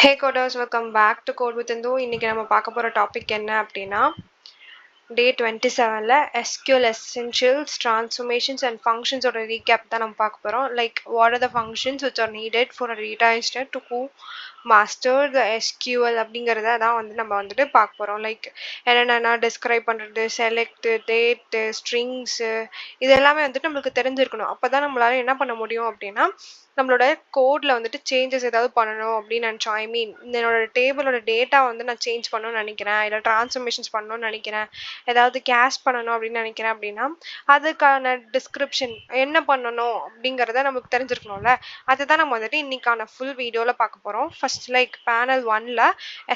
Hey coders, welcome back to code with Indhu. இன்னைக்கு நம்ம பார்க்க போகிற டாபிக் என்ன அப்படின்னா, டே 27ல SQL Essentials, Transformations and Functions ஓட ரீகேப் தான் நம்ம பார்க்க போகிறோம். Like what are the functions which are needed for a data engineer to master the SQL அப்படிங்கிறத தான் நம்ம வந்துட்டு பார்க்க போகிறோம். லைக் என்னென்னா டிஸ்கிரைப் பண்ணுறது, செலக்ட், டேட்டு, ஸ்ட்ரிங்ஸு, இது எல்லாமே வந்துட்டு நம்மளுக்கு தெரிஞ்சிருக்கணும். அப்போ தான் நம்மளால என்ன பண்ண முடியும் அப்படின்னா, நம்மளோட கோடில் வந்துட்டு சேஞ்சஸ் ஏதாவது பண்ணணும் அப்படின்னு நினச்சோம். ஐ மீன் என்னோட டேபிளோட டேட்டா வந்து நான் சேஞ்ச் பண்ணணும்னு நினைக்கிறேன், இல்லை ட்ரான்ஸ்ஃபர்மேஷன்ஸ் பண்ணணும்னு நினைக்கிறேன், ஏதாவது கேஷ் பண்ணணும் அப்படின்னு நினைக்கிறேன் அப்படின்னா அதுக்கான டிஸ்கிரிப்ஷன் என்ன பண்ணணும் அப்படிங்கிறத நமக்கு தெரிஞ்சிருக்கணும்ல. அதுதான் நம்ம வந்துட்டு இன்னைக்கான ஃபுல் வீடியோவில் பார்க்க போகிறோம். ஃபர்ஸ்ட் லைக் பேனல் 1ல்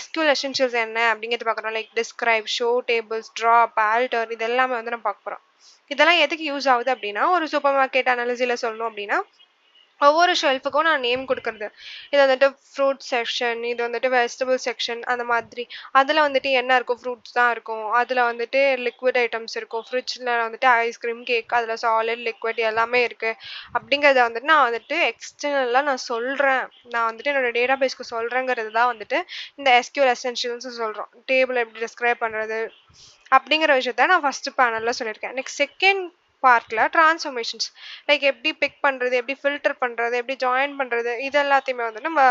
SQL எசென்ஷியல்ஸ் என்ன அப்படிங்கிறது பார்க்குறோம். Like describe, show tables, drop, alter, இது எல்லாமே வந்து நம்ம பார்க்க போகிறோம். இதெல்லாம் எதுக்கு யூஸ் ஆகுது அப்படின்னா, ஒரு சூப்பர் மார்க்கெட் அனாலிசியில் சொல்லணும் அப்படின்னா, ஒவ்வொரு ஷெல்ஃபுக்கும் நான் நேம் கொடுக்குறது. இது வந்துட்டு ஃப்ரூட் செக்ஷன், இது வந்துட்டு வெஜிடபிள் செக்ஷன், அந்த மாதிரி. அதில் வந்துட்டு என்ன இருக்கும், ஃப்ரூட்ஸ் தான் இருக்கும். அதில் வந்துட்டு லிக்விட் ஐட்டம்ஸ் இருக்கும். ஃப்ரிட்ஜில் வந்துட்டு ஐஸ்கிரீம், கேக், அதில் சாலிட், லிக்விட் எல்லாமே இருக்குது. அப்படிங்கிறத வந்துட்டு நான் வந்துட்டு எக்ஸ்டர்னலாக நான் சொல்கிறேன், நான் வந்துட்டு என்னோட டேட்டா பேஸ்க்கு சொல்கிறேங்கிறது தான் வந்துட்டு இந்த SQL எசென்ஷியல்ஸ் சொல்கிறோம். டேபிள் எப்படி டிஸ்கிரைப் பண்ணுறது அப்படிங்கிற விஷயத்த நான் ஃபஸ்ட்டு பேனலில் சொல்லியிருக்கேன். நெக்ஸ்ட் செகண்ட் பார்ட்டில் ட்ரான்ஸ்ஃபர்மேஷன்ஸ், லைக் எப்படி பிக் பண்ணுறது, எப்படி ஃபில்டர் பண்ணுறது, எப்படி ஜாயின் பண்ணுறது, இது எல்லாத்தையுமே வந்து நம்ம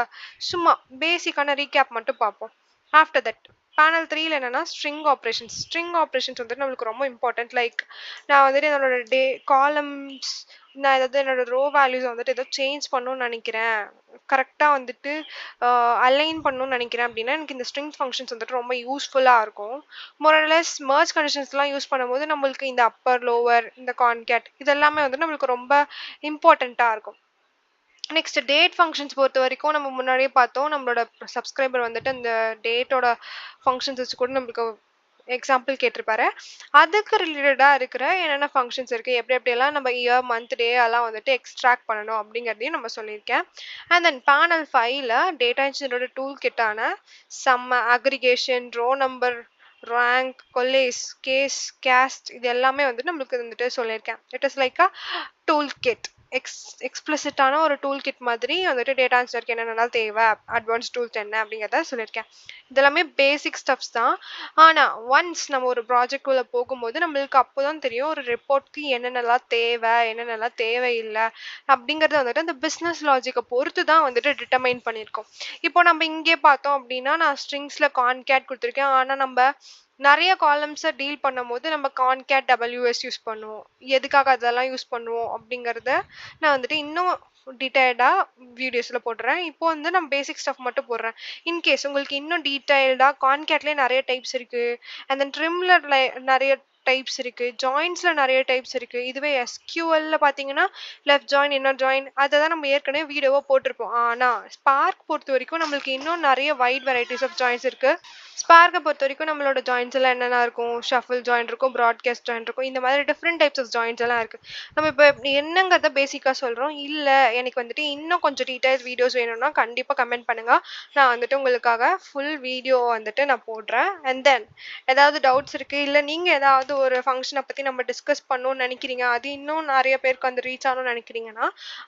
சும்மா பேசிக்கான ரீகேப் மட்டும் பார்ப்போம். ஆஃப்டர் தட் பேனல் 3ல என்னென்னா ஸ்ட்ரிங் ஆப்ரேஷன்ஸ் வந்துட்டு நம்மளுக்கு ரொம்ப இம்பார்ட்டன்ட். லைக் நான் வந்துட்டு என்னோட காலம்ஸ், நான் ஏதாவது என்னோட ரோ வேல்யூஸ் வந்துட்டு ஏதோ சேஞ்ச் பண்ணணும்னு நினைக்கிறேன், கரெக்டாக வந்துட்டு அலைன் பண்ணணும்னு நினைக்கிறேன் அப்படின்னா எனக்கு இந்த ஸ்ட்ரிங் ஃபங்க்ஷன்ஸ் வந்துட்டு ரொம்ப யூஸ்ஃபுல்லாக இருக்கும். மோரலஸ் மர்ஜ் கண்டிஷன்ஸ்லாம் யூஸ் பண்ணும்போது நம்மளுக்கு இந்த அப்பர், லோவர், இந்த கான்கேட் இதெல்லாமே வந்து நம்மளுக்கு ரொம்ப இம்பார்ட்டண்ட்டாக இருக்கும். நெக்ஸ்ட் டேட் ஃபங்க்ஷன்ஸ் பொறுத்த வரைக்கும் நம்ம முன்னாடியே பார்த்தோம். நம்மளோட சப்ஸ்கிரைபர் வந்துட்டு அந்த டேட்டோட ஃபங்க்ஷன்ஸ் வச்சு கூட நம்மளுக்கு எக்ஸாம்பிள் கேட்டிருப்பாரு. அதுக்கு ரிலேட்டடாக இருக்கிற என்னென்ன ஃபங்க்ஷன்ஸ் இருக்குது, எப்படியெல்லாம் நம்ம இயர், மந்த், டே எல்லாம் வந்துட்டு எக்ஸ்ட்ராக்ட் பண்ணணும் அப்படிங்கிறதையும் நம்ம சொல்லியிருக்கேன். அண்ட் தென் பேனல் 5ல் டேட்டா இன்ஜினியரோட டூல் கிட்டான sum, aggregation, row number, rank, coalesce, case, cast, இது எல்லாமே வந்துட்டு நம்மளுக்கு வந்துட்டு சொல்லியிருக்கேன். It is like a tool kit, எக்ஸ்பிளிசிட்டான ஒரு டூல் கிட் மாதிரி வந்துட்டு டேட்டா இன்ஜினியருக்கு என்னென்னலாம் தேவை, அட்வான்ஸ் டூல்ஸ் என்ன அப்படிங்கிறத சொல்லியிருக்கேன். இதெல்லாமே பேசிக் ஸ்டப்ஸ் தான். ஆனால் ஒன்ஸ் நம்ம ஒரு ப்ராஜெக்ட் உள்ள போகும்போது நம்மளுக்கு அப்போ தான் தெரியும் ஒரு ரிப்போர்ட்க்கு என்னென்னலாம் தேவை, என்னென்னலாம் தேவையில்லை அப்படிங்கிறத வந்துட்டு அந்த பிஸ்னஸ் லாஜிக்கை பொறுத்து தான் வந்துட்டு டிட்டர்மைன் பண்ணியிருக்கோம். இப்போ நம்ம இங்கே பார்த்தோம் அப்படின்னா நான் ஸ்ட்ரிங்ஸில் கான்கேட் கொடுத்துருக்கேன். ஆனால் நம்ம நிறைய காலம்ஸை டீல் பண்ணும் போது நம்ம கான்கேட் WS யூஸ் பண்ணுவோம். எதுக்காக அதெல்லாம் யூஸ் பண்ணுவோம் அப்படிங்கிறத நான் வந்துட்டு இன்னும் டீட்டெயில்டாக வீடியோஸில் போடுறேன். இப்போ வந்து நான் பேசிக் ஸ்டஃப் மட்டும் போடுறேன். இன்கேஸ் உங்களுக்கு இன்னும் டீட்டெயில்டாக கான்கேட்லேயே நிறைய டைப்ஸ் இருக்குது, அண்ட் தென் ட்ரிம்மில் நிறைய டைப்ஸ் இருக்குது, ஜாயின்ஸில் நிறைய டைப்ஸ் இருக்குது. இதுவே SQLல பார்த்தீங்கன்னா லெஃப்ட் ஜாயின், இன்னர் ஜாயின், அதை தான் நம்ம ஏற்கனவே வீடியோவாக போட்டிருப்போம். ஆனால் ஸ்பார்க் பொறுத்த வரைக்கும் நம்மளுக்கு இன்னும் நிறைய வைட் வெரைட்டிஸ் ஆஃப் ஜாயின்ஸ் இருக்குது. ஸ்பார்க்கை பொறுத்த வரைக்கும் நம்மளோட ஜாயின்ஸ் எல்லாம் என்னென்ன இருக்கும், ஷஃபிள் ஜாயின் இருக்கும், ப்ராட்காஸ்ட் ஜாயின் இருக்கும், இந்த மாதிரி டிஃப்ரெண்ட் டைப்ஸ் ஆஃப் ஜாயின்ஸ் எல்லாம் இருக்குது. நம்ம இப்போ என்னங்கிறத பேசிக்காக சொல்கிறோம். இல்லை எனக்கு வந்துட்டு இன்னும் கொஞ்சம் டீட்டெயில் வீடியோஸ் வேணும்னா கண்டிப்பாக கமெண்ட் பண்ணுங்கள். நான் வந்துட்டு உங்களுக்காக ஃபுல் வீடியோ வந்துட்டு நான் போடுறேன். அண்ட் தென் ஏதாவது டவுட்ஸ் இருக்குது, இல்லை நீங்கள் ஏதாவது ஒரு ஃபங்க்ஷனை பற்றி நம்ம டிஸ்கஸ் பண்ணணும்னு நினைக்கிறீங்க, அது இன்னும் நிறைய பேருக்கு வந்து ரீச் ஆகணும்னு நினைக்கிறீங்கன்னா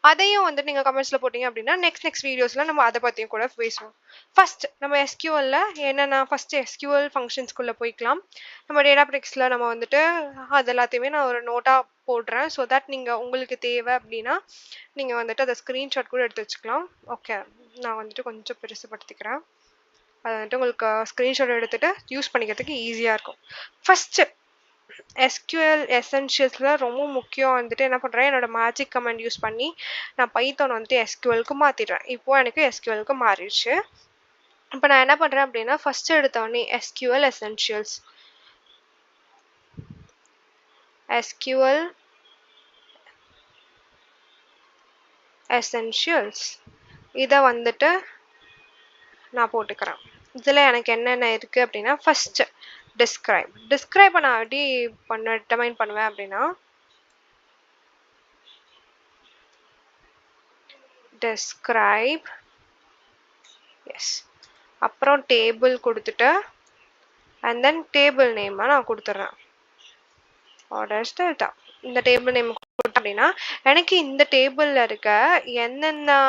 அதையும் வந்துட்டு நீங்கள் கமெண்ட்ஸில் போட்டிங்க அப்படின்னா நெக்ஸ்ட் வீடியோஸில் நம்ம அதை பற்றியும் கூட பேசுவோம். ஃபர்ஸ்ட் நம்ம SQLல என்னென்ன, ஃபர்ஸ்ட் SQL ஃபங்க்ஷன்ஸ்குள்ளே போய்க்கலாம். நம்ம டேட்டாபேஸில் நம்ம வந்துட்டு அது எல்லாத்தையுமே நான் ஒரு நோட்டாக போடுறேன். ஸோ தட் நீங்கள் உங்களுக்கு தேவை அப்படின்னா நீங்கள் வந்துட்டு அதை ஸ்க்ரீன்ஷாட் கூட எடுத்து வச்சுக்கலாம். ஓகே, நான் வந்துட்டு கொஞ்சம் பெருசுப்படுத்திக்கிறேன். அதை வந்துட்டு உங்களுக்கு ஸ்க்ரீன்ஷாட் எடுத்துகிட்டு யூஸ் பண்ணிக்கிறதுக்கு ஈஸியாக இருக்கும். ஃபஸ்ட்டு SQL எசென்ஷியல்ஸில் ரொம்ப முக்கியம் வந்துட்டு என்ன பண்ணுறேன், என்னோட மேஜிக் கமெண்ட் யூஸ் பண்ணி நான் பைத்தான் வந்துட்டு SQLக்கு மாற்றிடுறேன். இப்போது எனக்கு SQLக்கு மாறிடுச்சு. இப்போ நான் என்ன பண்ணுறேன் அப்படின்னா ஃபஸ்ட்டு எடுத்தோடனே SQL எசென்ஷியல்ஸ் இதை வந்துட்டு நான் போட்டுக்கிறேன். இதில் எனக்கு என்னென்ன இருக்குது அப்படின்னா ஃபஸ்ட்டு டிஸ்கிரைபை நான் எப்படி டிட்டர்மைன் பண்ணுவேன் அப்படின்னா டிஸ்கிரைப், எஸ், அப்புறம் டேபிள் கொடுத்துட்டு அண்ட் தென் டேபிள் நேமை நான் கொடுத்துட்றேன். ஆர்டர்ஸ் டெல்டா, இந்த டேபிள் நேம் கொடுத்தேன் அப்படின்னா எனக்கு இந்த டேபிளில் இருக்க என்னென்ன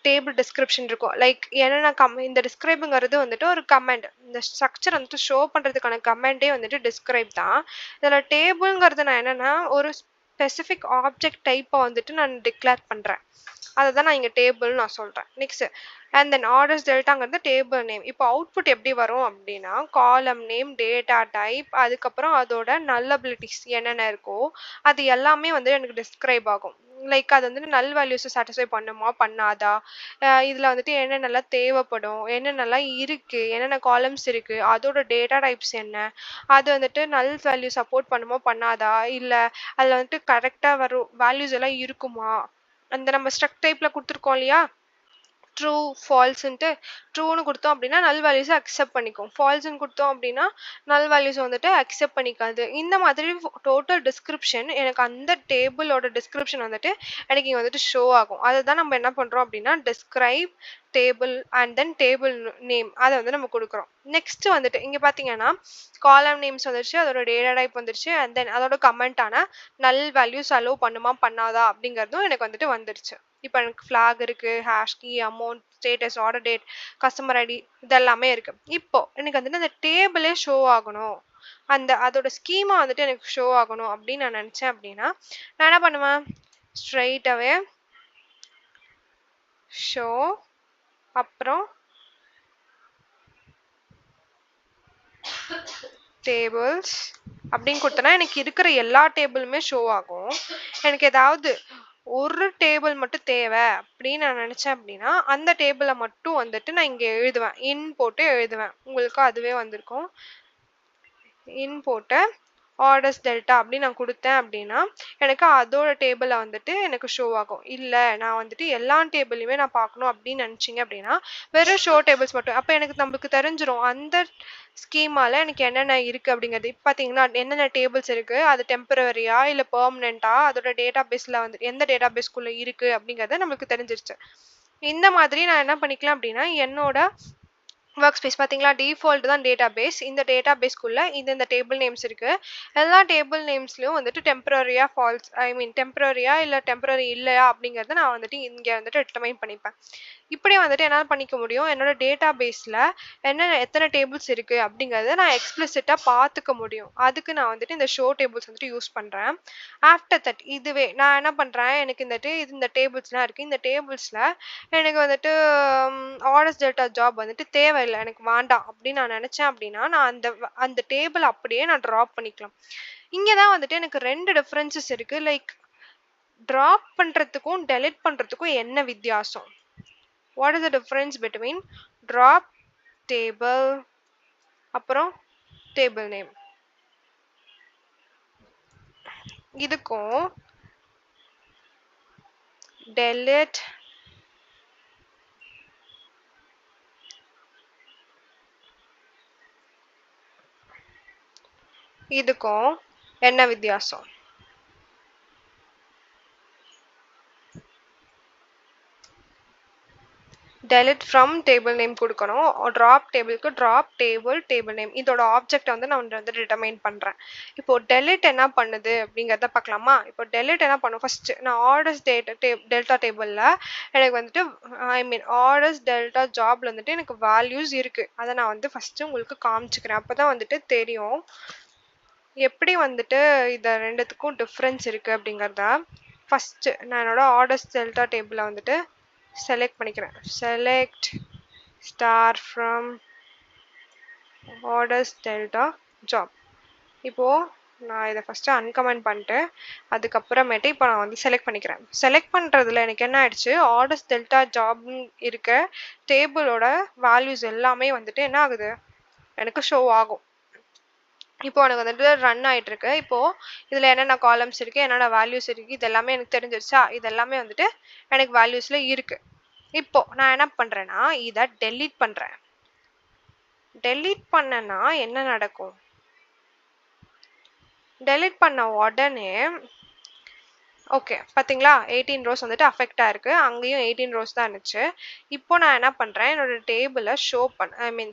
டேபிள் டிஸ்கிரிப்ஷன் இருக்கும். லைக் என்னென்ன இந்த டிஸ்கிரைப்ங்கிறது வந்துட்டு ஒரு கமெண்ட். இந்த ஸ்ட்ரக்சர் வந்துட்டு ஷோ பண்றதுக்கான கமெண்டே வந்துட்டு டிஸ்கிரைப் தான். இதுல டேபிள்ங்கிறது நான் என்னன்னா ஒரு ஸ்பெசிஃபிக் ஆப்ஜெக்ட் டைப்பை வந்துட்டு நான் டிக்ளேர் பண்றேன். அதை தான் நான் இங்க டேபிள் நான் சொல்றேன். நெக்ஸ்ட் அண்ட் தென் ஆர்டர்ஸ் டெல்டாங்கிறது டேபிள் நேம். இப்போ அவுட்புட் எப்படி வரும் அப்படின்னா காலம் நேம், டேட்டா டைப், அதுக்கப்புறம் அதோட நல்லபிலிட்டிஸ் என்னென்ன இருக்கோ அது எல்லாமே வந்து எனக்கு டிஸ்கிரைப் ஆகும். லைக் அது வந்துட்டு நல் வேல்யூஸை சாட்டிஸ்ஃபை பண்ணுமா பண்ணாதா, இதில் வந்துட்டு என்னென்னலாம் தேவைப்படும், என்னென்னலாம் இருக்குது, என்னென்ன காலம்ஸ் இருக்குது, அதோட டேட்டா டைப்ஸ் என்ன, அது வந்துட்டு நல் வேல்யூ சப்போர்ட் பண்ணுமா பண்ணாதா, இல்லை அதில் வந்துட்டு கரெக்டாக வரும் வேல்யூஸ் எல்லாம் இருக்குமா, அந்த நம்ம ஸ்ட்ரக் டைப்பில் கொடுத்துருக்கோம் இல்லையா ட்ரூ ஃபால்ஸ்ன்ட்டு. ட்ரூன்னு கொடுத்தோம் அப்படின்னா நல் வேல்யூஸை அக்செப்ட் பண்ணிக்கும், ஃபால்ஸ்ன்னு கொடுத்தோம் அப்படின்னா நல் வேல்யூஸ் வந்துட்டு அக்செப்ட் பண்ணிக்காது. இந்த மாதிரி டோட்டல் டிஸ்கிரிப்ஷன் எனக்கு அந்த டேபிளோட டிஸ்கிரிப்ஷன் வந்துட்டு எனக்கு இங்கே வந்துட்டு ஷோ ஆகும். அதை தான் நம்ம என்ன பண்ணுறோம் அப்படின்னா describe table and then table name அதை வந்து நம்ம கொடுக்குறோம். நெக்ஸ்ட் வந்துட்டு இங்கே பார்த்தீங்கன்னா காலம் நேம்ஸ் வந்துருச்சு, அதோட டேட்டா டைப் வந்துருச்சு, அண்ட் தென் அதோட கமெண்டான நல் வேல்யூஸ் அலோவ் பண்ணுமா பண்ணாதா அப்படிங்கிறதும் எனக்கு வந்துட்டு வந்துருச்சு. இப்போ எனக்கு ஃப்ளாக் இருக்கு, hash key, amount, status, order date, customer ID, இதெல்லாமே இருக்கு. இப்போ எனக்கு வந்துட்டு அந்த டேபிளே ஷோ ஆகணும், அதோட ஸ்கீமா வந்துட்டு எனக்கு ஷோ ஆகணும் அப்படின்னு நான் நினைச்சேன் அப்படின்னா நான் என்ன பண்ணுவேன், ஸ்ட்ரைட்டாவே ஷோ அப்புறம் டேபிள்ஸ் அப்படின்னு கொடுத்தனா எனக்கு இருக்கிற எல்லா டேபிளுமே ஷோ ஆகும். எனக்கு ஏதாவது ஒரு டேபிள் மட்டும் தேவை அப்படின்னு நான் நினைச்சேன் அப்படின்னா அந்த டேபிளை மட்டும் வந்துட்டு நான் இங்க எழுதுவேன், இன் போட்டு எழுதுவேன். உங்களுக்கு அதுவே வந்திருக்கும். இன் போட்டு ஆர்டர்ஸ் டெல்டா அப்படின்னு நான் கொடுத்தேன் அப்படின்னா எனக்கு அதோட டேபிளை வந்துட்டு எனக்கு ஷோ ஆகும். இல்லை நான் வந்துட்டு எல்லா டேபிளையுமே நான் பார்க்கணும் அப்படின்னு நினச்சிங்க அப்படின்னா வெறும் ஷோ டேபிள்ஸ் மட்டும். அப்போ எனக்கு நம்மளுக்கு தெரிஞ்சிடும் அந்த ஸ்கீமால எனக்கு என்னென்ன இருக்குது அப்படிங்கிறது. இப்போ பார்த்தீங்கன்னா என்னென்ன டேபிள்ஸ் இருக்குது, அது டெம்பரரியா இல்லை பெர்மனெண்ட்டா, அதோட டேட்டா பேஸில் வந்து எந்த டேட்டா பேஸ்க்குள்ளே இருக்குது அப்படிங்கிறத நம்மளுக்கு தெரிஞ்சிருச்சு. இந்த மாதிரி நான் என்ன பண்ணிக்கலாம் அப்படின்னா என்னோட ஒர்க் ஸ்பேஸ் பார்த்தீங்களா டிஃபால்ட் தான் டேட்டா பேஸ். இந்த டேட்டா பேஸ்க்குள்ளே இந்த டேபிள் நேம்ஸ் இருக்குது. எல்லா டேபிள் நேம்ஸ்லையும் வந்துட்டு டெம்பரரியா ஃபால்ஸ் டெம்பரரியா இல்லை டெம்பரரி இல்லையா அப்படிங்கிறத நான் வந்துட்டு இங்கே வந்துட்டு டிட்டர்மைன் பண்ணிப்பேன். இப்படி வந்துட்டு என்னால் பண்ணிக்க முடியும். என்னோட டேட்டா பேஸில் எத்தனை டேபிள்ஸ் இருக்குது அப்படிங்கிறத நான் எக்ஸ்பிளிசிட்டாக பார்த்துக்க முடியும். அதுக்கு நான் வந்துட்டு இந்த ஷோ டேபிள்ஸ் வந்துட்டு யூஸ் பண்ணுறேன். ஆஃப்டர் தட் இதுவே நான் என்ன பண்ணுறேன், எனக்கு இந்த டேபிள்ஸ்லாம் இருக்குது, இந்த டேபிள்ஸில் எனக்கு வந்துட்டு ஆர்டர்ஸ் டேட்டா ஜாப் வந்துட்டு தேவையில்லை, எனக்கு வேண்டாம் அப்படின்னு நான் நினச்சேன் அப்படின்னா நான் அந்த டேபிள் அப்படியே நான் ட்ராப் பண்ணிக்கலாம். இங்கே தான் வந்துட்டு எனக்கு 2 டிஃப்ரென்சஸ் இருக்குது. லைக் ட்ராப் பண்ணுறதுக்கும் டெலிட் பண்ணுறதுக்கும் என்ன வித்தியாசம்? What is the difference between drop table அப்புறம் table name? இதுக்கும் delete இதுக்கும் என்ன வித்தியாசம்? delete from table name கொடுக்கணும், drop tableக்கு drop table name. இதோட ஆப்ஜெக்ட் வந்து நான் வந்து டிட்டர்மைன் பண்ணுறேன். இப்போ delete என்ன பண்ணுது அப்படிங்கிறத பார்க்கலாமா? இப்போ delete என்ன பண்ணும், ஃபர்ஸ்ட் நான் ஆர்டர்ஸ் டெல்டா டேபிளில் எனக்கு வந்துட்டு ஆர்டர்ஸ் டெல்டா ஜாப்ல வந்துட்டு எனக்கு வேல்யூஸ் இருக்குது. அதை நான் வந்து ஃபஸ்ட்டு உங்களுக்கு காமிச்சுக்கிறேன். அப்போ தான் வந்துட்டு தெரியும் எப்படி வந்துட்டு இதை ரெண்டுத்துக்கும் டிஃப்ரென்ஸ் இருக்குது அப்படிங்கிறத. ஃபஸ்ட்டு நான் என்னோட ஆர்டர்ஸ் டெல்டா டேபிளை வந்துட்டு செலக்ட் பண்ணிக்கிறேன். Select star from orders delta job. இப்போது நான் இதை ஃபஸ்ட்டு அன்கமெண்ட் பண்ணிட்டு அதுக்கப்புறமேட்டு இப்போ நான் வந்து செலக்ட் பண்ணிக்கிறேன். செலக்ட் பண்ணுறதுல எனக்கு என்ன ஆயிடுச்சு, ஆர்டர்ஸ் டெல்டா ஜாப்னு இருக்க டேபிளோட வேல்யூஸ் எல்லாமே வந்துட்டு என்ன ஆகுது, எனக்கு ஷோ ஆகும். இப்போ எனக்கு வந்துட்டு ரன் ஆகிட்டு இருக்கு. இப்போது இதில் என்னென்ன காலம்ஸ் இருக்குது, என்னென்ன வேல்யூஸ் இருக்குது, இது எல்லாமே எனக்கு தெரிஞ்சிருச்சா? இது எல்லாமே வந்துட்டு எனக்கு வேல்யூஸில் இருக்குது. இப்போது நான் என்ன பண்ணுறேன்னா இதை டெலீட் பண்ணுறேன். டெலீட் பண்ணனா என்ன நடக்கும், டெலீட் பண்ண உடனே ஓகே பார்த்தீங்களா 18 ரோஸ் வந்துட்டு அஃபெக்ட் ஆயிருக்கு. அங்கேயும் 18 ரோஸ் தான் இருந்துச்சு. இப்போ நான் என்ன பண்ணுறேன், என்னோட டேபிளை ஷோ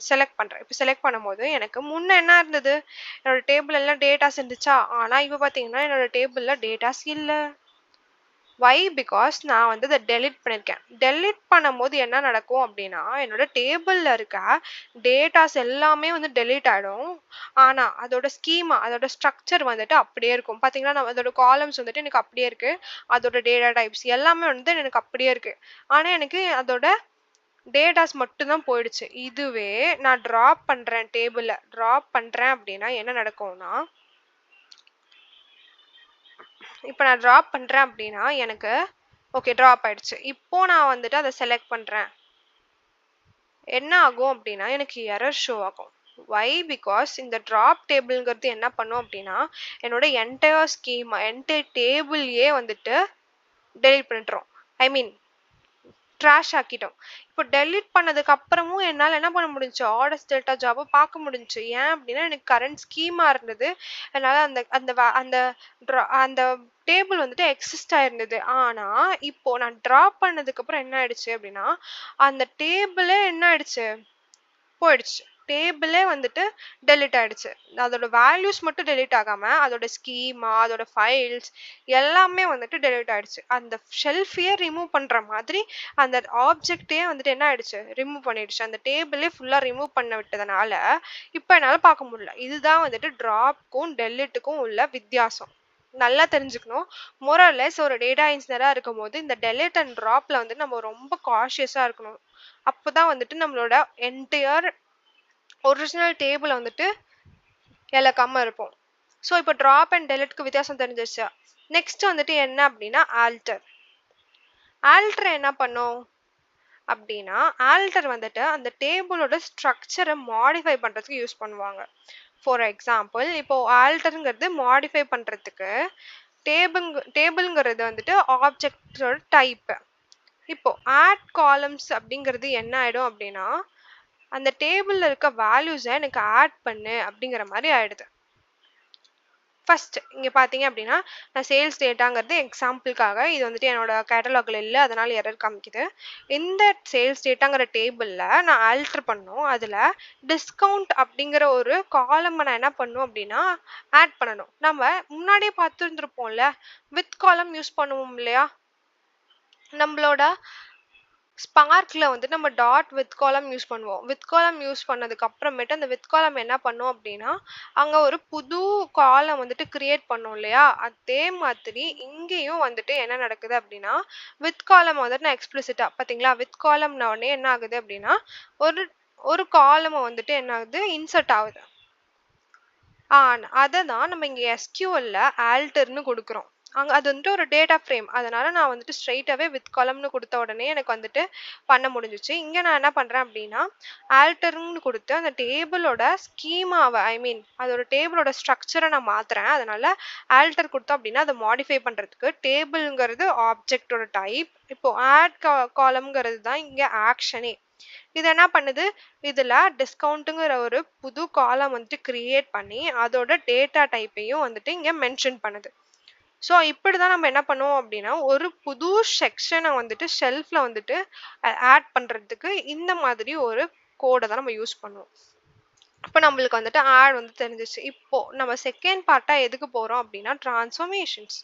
செலக்ட் பண்ணுறேன். இப்போ செலக்ட் பண்ணும்போது எனக்கு முன்ன என்ன இருந்தது, என்னோட டேபிள் எல்லாம் டேட்டாஸ் இருந்துச்சா? ஆனால் இப்போ பார்த்தீங்கன்னா என்னோட டேபிளில் டேட்டாஸ் இல்லை. வை பிகாஸ் நான் வந்து இதை டெலிட் பண்ணியிருக்கேன். டெலிட் பண்ணும்போது என்ன நடக்கும் அப்படின்னா என்னோட டேபிளில் இருக்க டேட்டாஸ் எல்லாமே வந்து டெலிட் ஆகிடும். ஆனால் அதோட ஸ்கீமா அதோட ஸ்ட்ரக்சர் வந்துட்டு அப்படியே இருக்கும். பார்த்தீங்கன்னா நான் அதோட காலம்ஸ் வந்துட்டு எனக்கு அப்படியே இருக்கு. அதோட டேட்டா டைப்ஸ் எல்லாமே வந்து எனக்கு அப்படியே இருக்கு. ஆனால் எனக்கு அதோட டேட்டாஸ் மட்டும்தான் போயிடுச்சு. இதுவே நான் ட்ராப் பண்றேன், டேபிள்ல ட்ராப் பண்றேன் அப்படின்னா என்ன நடக்கும்னா இப்போ நான் ட்ராப் பண்றேன் அப்படின்னா எனக்கு ஓகே ட்ராப் ஆயிடுச்சு. இப்போ நான் வந்துட்டு அதை செலக்ட் பண்றேன். என்ன ஆகும் அப்படின்னா எனக்கு எரர் ஷோ ஆகும். வை பிகாஸ் இந்த ட்ராப் டேபிள்ங்கிறது என்ன பண்ணும் அப்படின்னா என்னோட என்டையர் ஸ்கீம் என்டையர் டேபிள்யே வந்துட்டு டெலிட் பண்ணிட்டுரும். ஐ மீன் ட்ராஷ் ஆக்கிட்டோம். இப்போ டெலிட் பண்ணதுக்கு அப்புறமும் என்னால் என்ன பண்ண முடிஞ்சுச்சு, ஆர்டர்ஸ் டெல்டா ஜாபை பார்க்க முடிஞ்சுச்சு. ஏன் அப்படின்னா எனக்கு கரண்ட் ஸ்கீமா இருந்தது. அதனால அந்த அந்த அந்த அந்த டேபிள் வந்துட்டு எக்ஸிஸ்ட் ஆயிருந்தது. ஆனா இப்போ நான் ட்ராப் பண்ணதுக்கு அப்புறம் என்ன ஆயிடுச்சு அப்படின்னா அந்த டேபிளே என்ன ஆயிடுச்சு போயிடுச்சு. டேபிளே வந்துட்டு டெலிட் ஆயிடுச்சு. அதோட வேல்யூஸ் மட்டும் டெலிட் ஆகாம அதோட ஸ்கீமா அதோட ஃபைல்ஸ் எல்லாமே வந்துட்டு டெலிட் ஆயிடுச்சு. அந்த ஷெல்ஃபையே ரிமூவ் பண்ற மாதிரி அந்த ஆப்ஜெக்டே வந்துட்டு என்ன ஆயிடுச்சு ரிமூவ் பண்ணிடுச்சு. அந்த டேபிளே ஃபுல்லா ரிமூவ் பண்ண விட்டதுனால இப்போ என்னால் பார்க்க முடியல. இதுதான் வந்துட்டு ட்ராப்க்கும் டெலிட்டுக்கும் உள்ள வித்தியாசம். நல்லா தெரிஞ்சுக்கணும். மோரல்லெஸ் ஒரு டேட்டா இன்ஜினியரா இருக்கும் போது இந்த டெலிட் அண்ட் ட்ராப்ல வந்து நம்ம ரொம்ப காஷியஸா இருக்கணும். அப்போதான் வந்துட்டு நம்மளோட என்டையர் ஒரிஜினல் டேபிள் வந்துட்டு இழக்காம இருப்போம். ஸோ இப்போ ட்ராப் அண்ட் டெலிட்க்கு வித்தியாசம் தெரிஞ்சிருச்சு. நெக்ஸ்ட் வந்துட்டு என்ன அப்படின்னா ஆல்டர். ஆல்டர் என்ன பண்ணும் அப்படின்னா ஆல்டர் வந்துட்டு அந்த டேபிளோட ஸ்ட்ரக்சரை மாடிஃபை பண்ணுறதுக்கு யூஸ் பண்ணுவாங்க. ஃபார் எக்ஸாம்பிள் இப்போ ஆல்டருங்கிறது மாடிஃபை பண்ணுறதுக்கு டேபிள்ங்கிறது வந்துட்டு ஆப்ஜெக்டோட டைப்பு. இப்போ ஆட் காலம்ஸ் அப்படிங்கிறது என்ன ஆயிடும் அப்படின்னா அந்த டேபிள்ல இருக்க வேல்யூஸை எனக்கு ஆட் பண்ணு அப்படிங்கிற மாதிரி ஆயிடுது. ஃபர்ஸ்ட் இங்க பாத்தீங்க அப்படின்னா நான் சேல்ஸ் டேட்டாங்கிறது எக்ஸாம்பிளுக்காக இது வந்துட்டு என்னோட கேட்டலாக்ல இல்லை, அதனால எரர் காமிக்குது. இந்த சேல்ஸ் டேட்டாங்கிற டேபிள்ல நான் ஆல்டர் பண்ணோம். அதுல டிஸ்கவுண்ட் அப்படிங்கிற ஒரு காலம் நான் என்ன பண்ணும் அப்படின்னா ஆட் பண்ணணும். நம்ம முன்னாடியே பார்த்துருந்துருப்போம்ல வித் காலம் யூஸ் பண்ணுவோம் இல்லையா, நம்மளோட ஸ்பார்க்ல வந்து நம்ம டாட் வித் காலம் யூஸ் பண்ணுவோம். வித் காலம் யூஸ் பண்ணதுக்கு அப்புறமேட்டு அந்த வித் காலம் என்ன பண்ணும் அப்படின்னா அங்க ஒரு புது காலம் வந்துட்டு கிரியேட் பண்ணோம் இல்லையா, அதே மாதிரி இங்கேயும் வந்துட்டு என்ன நடக்குது அப்படின்னா வித் காலம் வந்துட்டு நான் எக்ஸ்பிளிசிட்டா பாத்தீங்களா வித் காலம்னா உடனே என்ன ஆகுது அப்படின்னா ஒரு ஒரு காலம் வந்துட்டு என்ன ஆகுது இன்சர்ட் ஆகுது. அதை தான் நம்ம இங்க எஸ்கியூஎல்ல ஆல்டர்னு கொடுக்குறோம். அங்க அது வந்துட்டு ஒரு டேட்டா ஃப்ரேம், அதனால நான் வந்துட்டு ஸ்ட்ரெயிட்டாவே வித் காலம்னு கொடுத்த உடனே எனக்கு வந்துட்டு பண்ண முடிஞ்சிச்சு. இங்க நான் என்ன பண்றேன் அப்படின்னா ஆல்டர்னு கொடுத்து அந்த டேபிளோட ஸ்கீமாவை ஐ மீன் அதோட டேபிளோட ஸ்ட்ரக்சரை நான் மாத்துறேன். அதனால ஆல்டர் கொடுத்தோம் அப்படின்னா அதை மாடிஃபை பண்றதுக்கு டேபிள்ங்கிறது ஆப்ஜெக்டோட டைப், இப்போ ஆட் காலம்ங்கிறது தான் இங்க ஆக்ஷனே. இது என்ன பண்ணுது, இதுல டிஸ்கவுண்ட்டுங்கிற ஒரு புது காலம் வந்துட்டு கிரியேட் பண்ணி அதோட டேட்டா டைப்பையும் வந்துட்டு இங்க மென்ஷன் பண்ணுது. ஸோ இப்படிதான் நம்ம என்ன பண்ணுவோம் அப்படின்னா ஒரு புது செக்ஷனை வந்துட்டு ஷெல்ஃப்ல வந்துட்டு ஆட் பண்றதுக்கு இந்த மாதிரி ஒரு கோடை தான் நம்ம யூஸ் பண்ணுவோம். இப்போ நம்மளுக்கு வந்துட்டு ஆட் வந்து தெரிஞ்சிச்சு. இப்போ நம்ம செகண்ட் பார்ட்டா எதுக்கு போறோம் அப்படின்னா டிரான்ஸ்ஃபர்மேஷன்ஸ்.